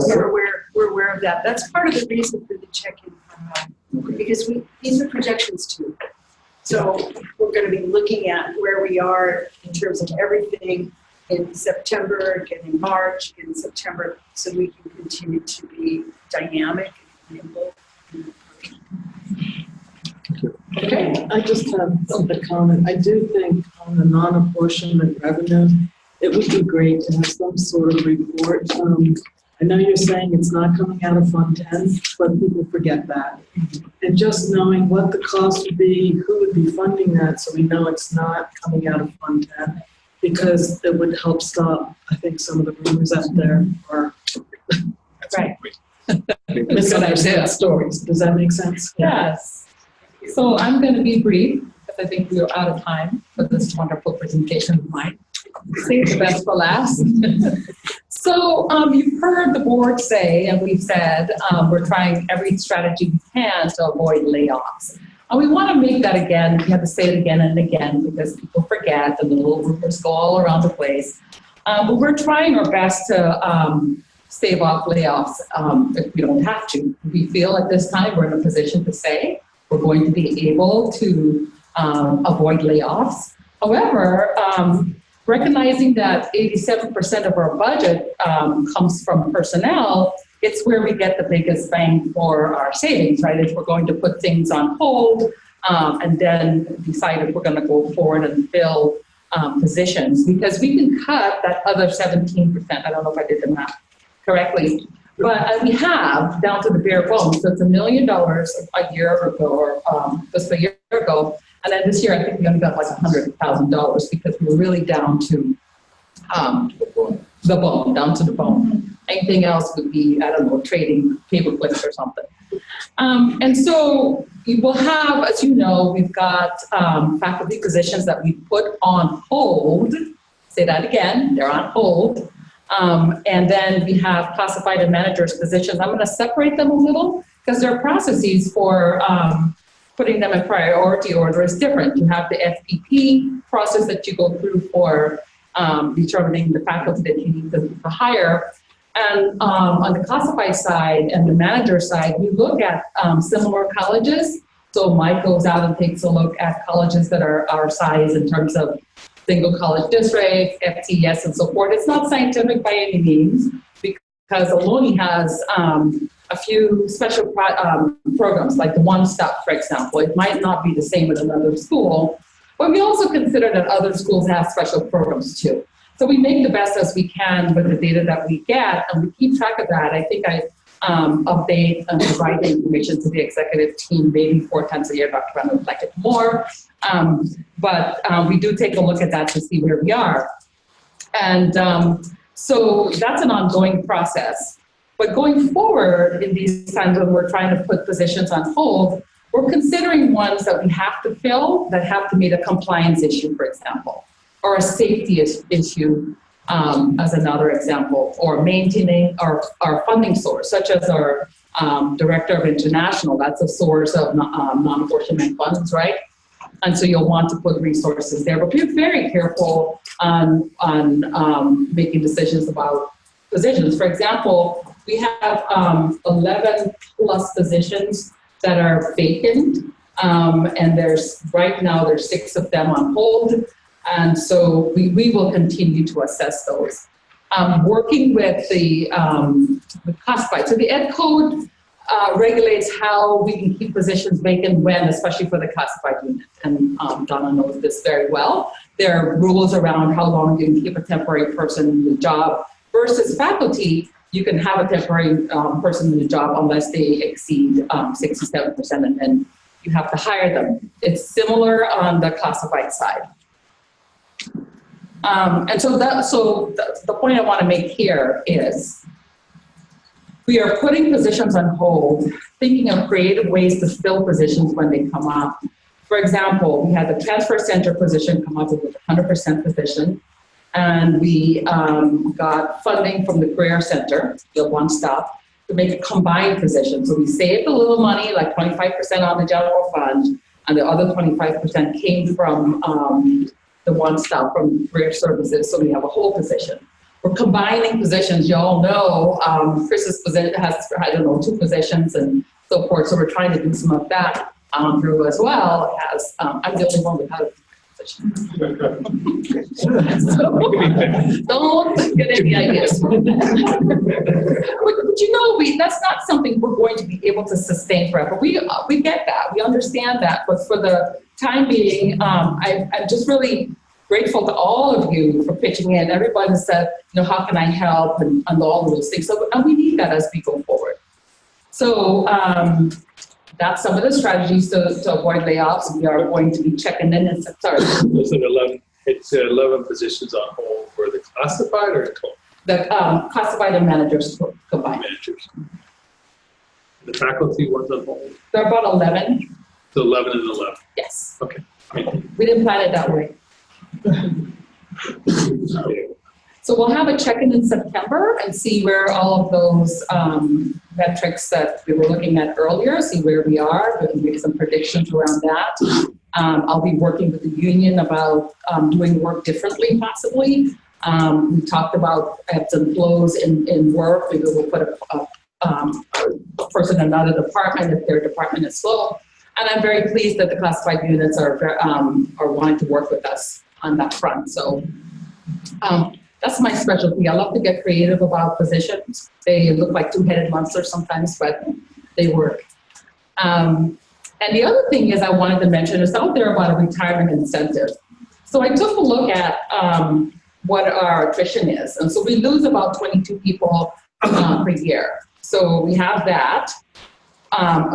we're aware of that. That's part of the reason for the check-in. Okay. Because these are projections too. So we're going to be looking at where we are in terms of everything in September, again in March, in September, so we can continue to be dynamic and nimble. Okay, I just have a comment. I do think on the non-apportionment revenue, it would be great to have some sort of report. I know you're saying it's not coming out of Fund 10, but people forget that. And just knowing what the cost would be, who would be funding that, so we know it's not coming out of Fund 10, because it would help stop, I think, some of the rumors out there or Right. misunderstood stories. Does that make sense? Yes. So I'm going to be brief because I think we are out of time for this wonderful presentation of mine. Save the best for last. So you've heard the board say, and we've said, we're trying every strategy we can to avoid layoffs. And we want to make that again. We have to say it again and again because people forget and the little rumors go all around the place. But we're trying our best to stave off layoffs if we don't have to. We feel at this time we're in a position to say we're going to be able to avoid layoffs. However, recognizing that 87% of our budget comes from personnel, it's where we get the biggest bang for our savings, right? If we're going to put things on hold and then decide if we're going to go forward and fill positions, because we can cut that other 17%. I don't know if I did the math correctly, but we have down to the bare bones. So it's $1 million a year ago, or just a year ago. And then this year, I think we only got like $100,000 because we were really down to the bone, down to the bone. Anything else would be, I don't know, trading paper clips or something. And so we will have, as you know, we've got faculty positions that we put on hold. Say that again, they're on hold. And then we have classified and managers positions. I'm going to separate them a little because there are processes for putting them in priority order is different. You have the FPP process that you go through for determining the faculty that you need to hire. And on the classified side and the manager side, we look at similar colleges. So Mike goes out and takes a look at colleges that are our size in terms of single college districts, FTES, and so forth. It's not scientific by any means because Ohlone has a few special programs, like the One Stop, for example. It might not be the same with another school, but we also consider that other schools have special programs too. So we make the best as we can with the data that we get, and we keep track of that. I think I update and provide the information to the executive team maybe 4 times a year. Dr. Brandon would like it more. But we do take a look at that to see where we are. And so that's an ongoing process. But going forward in these times when we're trying to put positions on hold, we're considering ones that we have to fill that have to meet a compliance issue, for example, or a safety issue as another example, or maintaining our funding source, such as our Director of International. That's a source of non-apportionment funds, right? And so you'll want to put resources there. But be very careful on making decisions about positions. For example, we have 11 plus positions that are vacant. And right now there's 6 of them on hold. And so we will continue to assess those. Working with the classified. So the Ed Code regulates how we can keep positions vacant when, especially for the classified unit. And Donna knows this very well. There are rules around how long you can keep a temporary person in the job versus faculty. You can have a temporary person in the job unless they exceed 67%, and then you have to hire them. It's similar on the classified side. And so the point I want to make here is we are putting positions on hold, thinking of creative ways to fill positions when they come up. For example, we had the transfer center position come up with a 100% position, and we got funding from the Career Center, the One Stop, to make a combined position. So we saved a little money, like 25% on the general fund, and the other 25% came from the One Stop from Career Services, so we have a whole position. We're combining positions. You all know Chris's position has, 2 positions and so forth, so we're trying to do some of that. Drew as well has, I'm the only one without a position. So, don't get any ideas. But you know, that's not something we're going to be able to sustain forever. We get that, we understand that, but for the time being, I'm just really grateful to all of you for pitching in. Everybody said, you know, how can I help, and all of those things. So, and we need that as we go forward. So that's some of the strategies to avoid layoffs. We are going to be checking in. Sorry. Is it 11? It's 11 positions on hold for the classified or total? The classified and managers combined. Managers. The faculty ones on hold? There are about 11. So 11 and 11. Yes. Okay. We didn't plan it that way. So we'll have a check-in in September and see where all of those metrics that we were looking at earlier, see where we are, make some predictions around that. I'll be working with the union about doing work differently, possibly. We talked about ebbs and flows in work. Maybe we'll put a person in another department if their department is slow. And I'm very pleased that the classified units are wanting to work with us on that front. So that's my specialty. I love to get creative about positions. They look like two-headed monsters sometimes, but they work. And the other thing is I wanted to mention is out there about a retirement incentive. So I took a look at what our attrition is. And so we lose about 22 people per year. So we have that.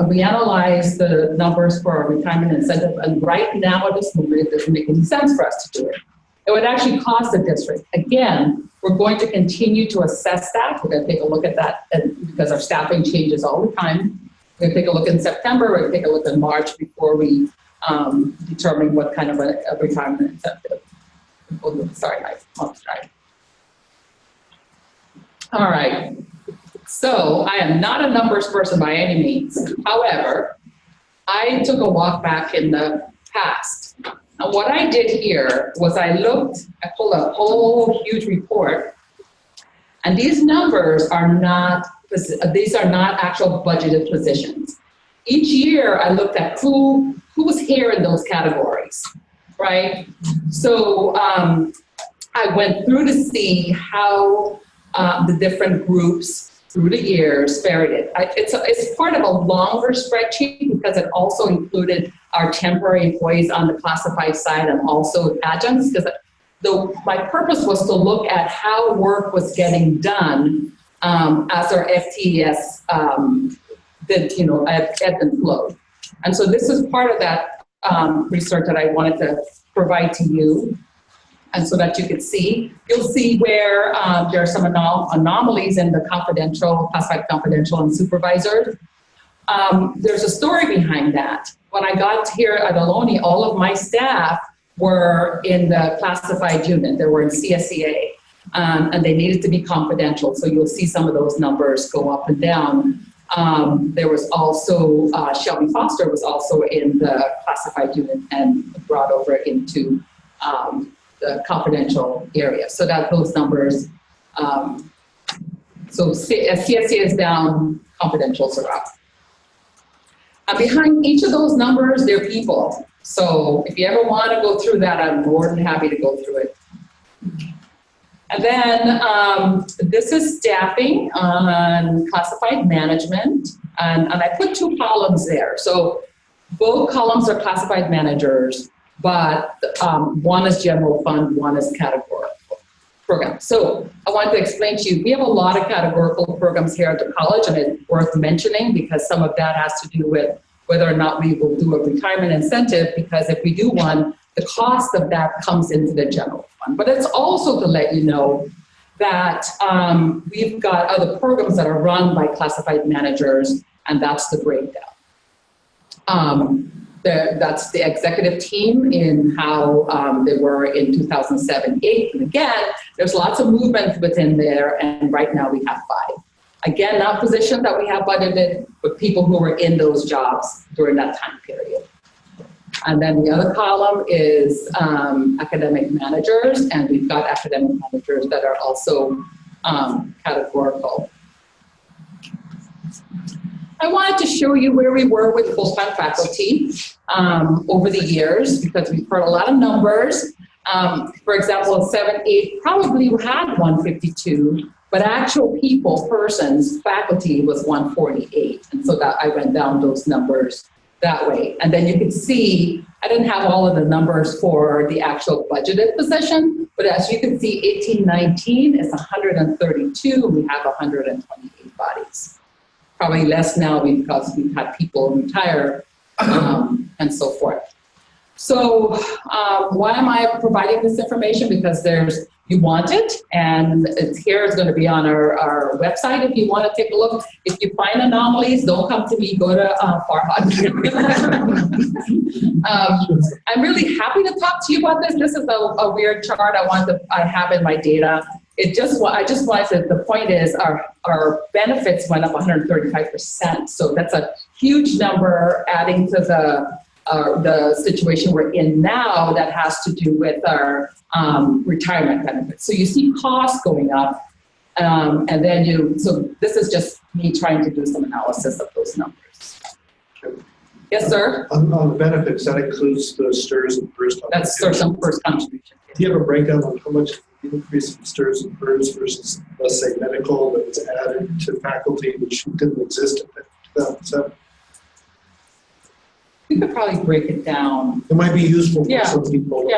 We analyze the numbers for our retirement incentive, and right now at this moment, it doesn't make any sense for us to do it. It would actually cost the district. Again, we're going to continue to assess that. We're going to take a look at that because our staffing changes all the time. We're going to take a look in September. We're going to take a look in March before we determine what kind of a retirement incentive. Oh, sorry, my mom's right. All right. So I am not a numbers person by any means. However, I took a walk back in the past. And what I did here was I pulled a whole huge report, and these numbers are not actual budgeted positions. Each year I looked at who was here in those categories, right? So I went through to see how the different groups through the years fared it. It's part of a longer spreadsheet because it also included our temporary employees on the classified side and also adjuncts, because my purpose was to look at how work was getting done as our FTES ebbed and flowed. And so this is part of that research that I wanted to provide to you. And so that you could see, you'll see where there are some anomalies in the classified confidential and supervisors. There's a story behind that. When I got here at Ohlone, all of my staff were in the classified unit. They were in CSEA, and they needed to be confidential. So you'll see some of those numbers go up and down. There was also, Shelby Foster was also in the classified unit and brought over into the confidential area. So that those numbers, so CSEA is down, confidentials are up. Behind each of those numbers, there are people. So if you ever want to go through that, I'm more than happy to go through it. And then this is staffing on classified management. And I put two columns there. So both columns are classified managers, but one is general fund, one is categorical program. So I wanted to explain to you, we have a lot of categorical programs here at the college, and it's worth mentioning because some of that has to do with whether or not we will do a retirement incentive, because if we do one, the cost of that comes into the general fund. But it's also to let you know that we've got other programs that are run by classified managers, and that's the breakdown. That's the executive team in how they were in 2007-8. And again, there's lots of movement within there, and right now we have 5. Again, not positions that we have budgeted, but people who were in those jobs during that time period. And then the other column is academic managers, and we've got academic managers that are also categorical. I wanted to show you where we were with full-time faculty over the years, because we've heard a lot of numbers. For example, 7-8 probably had 152, but actual persons, faculty was 148. And so that I went down those numbers that way. And then you can see, I didn't have all of the numbers for the actual budgeted position, but as you can see, 18-19 is 132. We have 128 bodies. Probably less now because we've had people retire and so forth. So why am I providing this information? Because you want it, and it's going to be on our website if you want to take a look. If you find anomalies, don't come to me, go to Farhad. I'm really happy to talk to you about this. This is a weird chart I have in my data. I just wanted the point is our benefits went up 135%. So that's a huge number adding to the situation we're in now that has to do with our retirement benefits. So you see costs going up, and then so this is just me trying to do some analysis of those numbers. Yes, sir? On the benefits, that includes the STRS and FERS. That's STRS and FERS contribution. Do you have a breakdown on how much increase in STRS and FERS versus, let's say, medical that was added to faculty, which didn't exist in 2007? We could probably break it down. It might be useful for some people.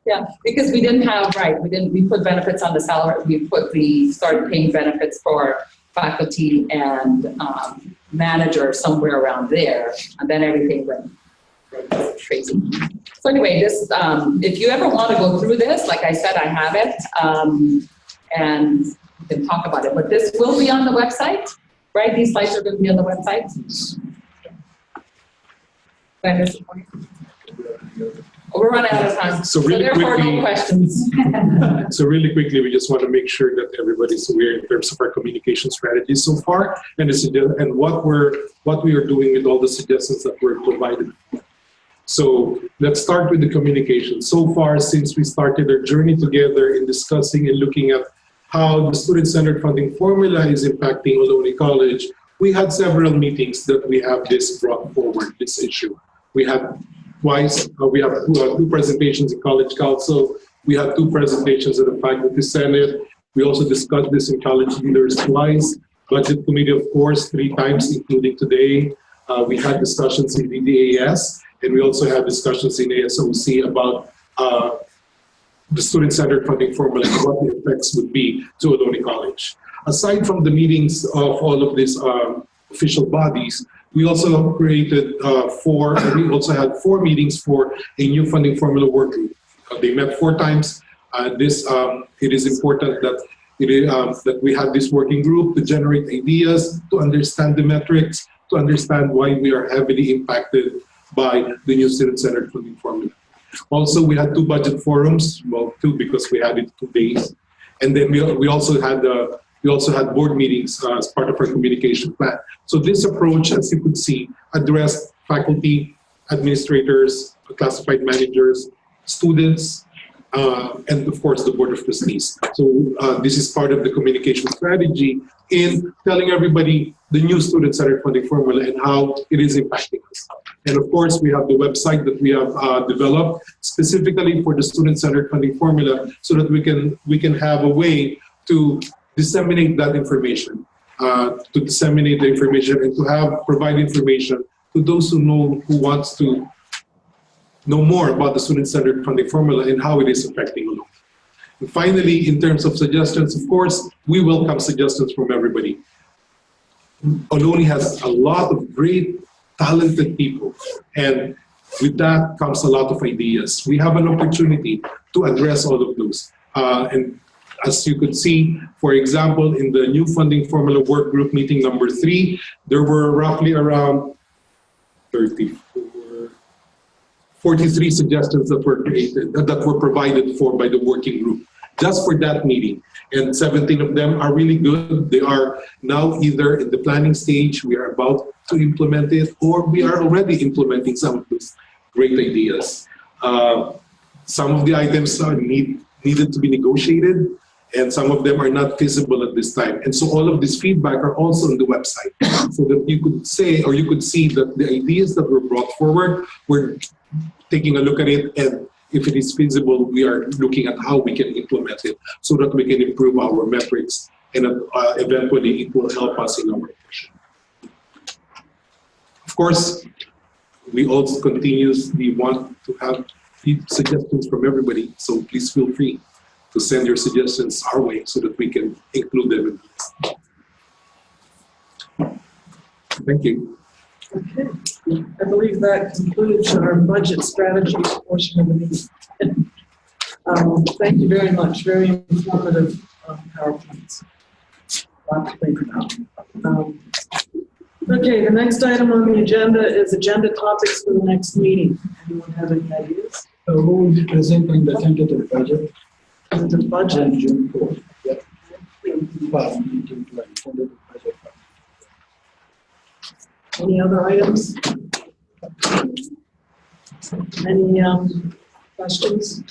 Yeah, because we didn't have, we put benefits on the salary, we started paying benefits for faculty and manager somewhere around there, and then everything went crazy. So anyway, this, if you ever want to go through this, like I said, I have it, and we can talk about it, but this will be on the website, right? These slides are going to be on the website. We're running out of time, so really therefore quickly, no questions. So really quickly, we just want to make sure that everybody's aware in terms of our communication strategy so far, and what we are doing with all the suggestions that were provided. So let's start with the communication. So far, since we started our journey together in discussing and looking at how the student-centered funding formula is impacting Ohlone College, we had several meetings that we have brought forward, this issue. We had twice, we have two presentations in College Council. We had 2 presentations at the Faculty Senate. We also discussed this in College Leaders twice. Budget Committee, of course, 3 times, including today. We had discussions in DDAS, and we also had discussions in ASOC about the student-centered funding formula and what the effects would be to Ohlone College. Aside from the meetings of all of these official bodies, we also created we also had 4 meetings for a new funding formula work group. They met 4 times. It is important that we have this working group to generate ideas, to understand the metrics, to understand why we are heavily impacted by the new student-centered funding formula. Also, we had 2 budget forums, well, 2 because we had it 2 days, and then we also had board meetings as part of our communication plan. So this approach, as you could see, addressed faculty, administrators, classified managers, students, and of course the Board of Trustees. So this is part of the communication strategy in telling everybody the new student-centered funding formula and how it is impacting us. And of course, we have the website that we have developed specifically for the student-centered funding formula so that we can have a way to disseminate that information, and to provide information to those who wants to know more about the student-centered funding formula and how it is affecting Ohlone. And finally, in terms of suggestions, of course, we welcome suggestions from everybody. Ohlone has a lot of great, talented people, and with that comes a lot of ideas. We have an opportunity to address all of those. And as you could see, for example, in the new funding formula work group meeting number 3, there were roughly around 43 suggestions that were created, that were provided for by the working group, just for that meeting. And 17 of them are really good. They are now either in the planning stage, we are about to implement it, or we are already implementing some of those great ideas. Some of the items needed to be negotiated, And some of them are not feasible at this time. And so all of this feedback are also on the website, so that you could say, or you could see that the ideas that were brought forward, we're taking a look at it, and if it is feasible, we are looking at how we can implement it so that we can improve our metrics, and eventually it will help us in our mission. Of course, we also continuously want to have suggestions from everybody, so please feel free to send your suggestions our way so that we can include them in this. Thank you. Okay, I believe that concludes our budget strategy portion of the meeting. Thank you very much. Very informative PowerPoints. Lot to think about. Okay, the next item on the agenda is agenda topics for the next meeting. Anyone have any ideas? So who will be presenting the tentative budget? The budget. On June 4th. Yep. Last meeting, like, tentative budget. Any other items? Any questions?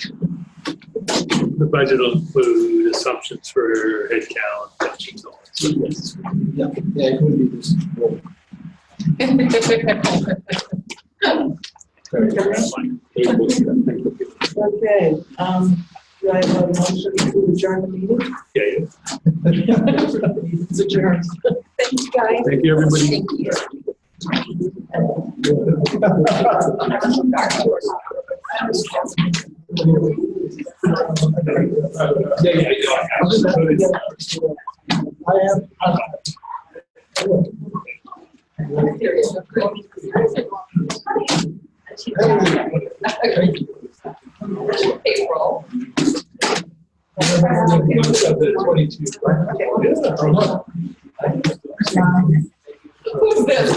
The budget will include assumptions for headcount, pensions, all that. Yes. Yeah, it will be this. Okay, do I have a motion to adjourn the meeting? Yeah. It's adjourned. Thank you, guys. Thank you, everybody. Thank you. Payroll. Who's this?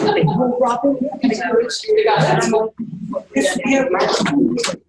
Robin. You got it?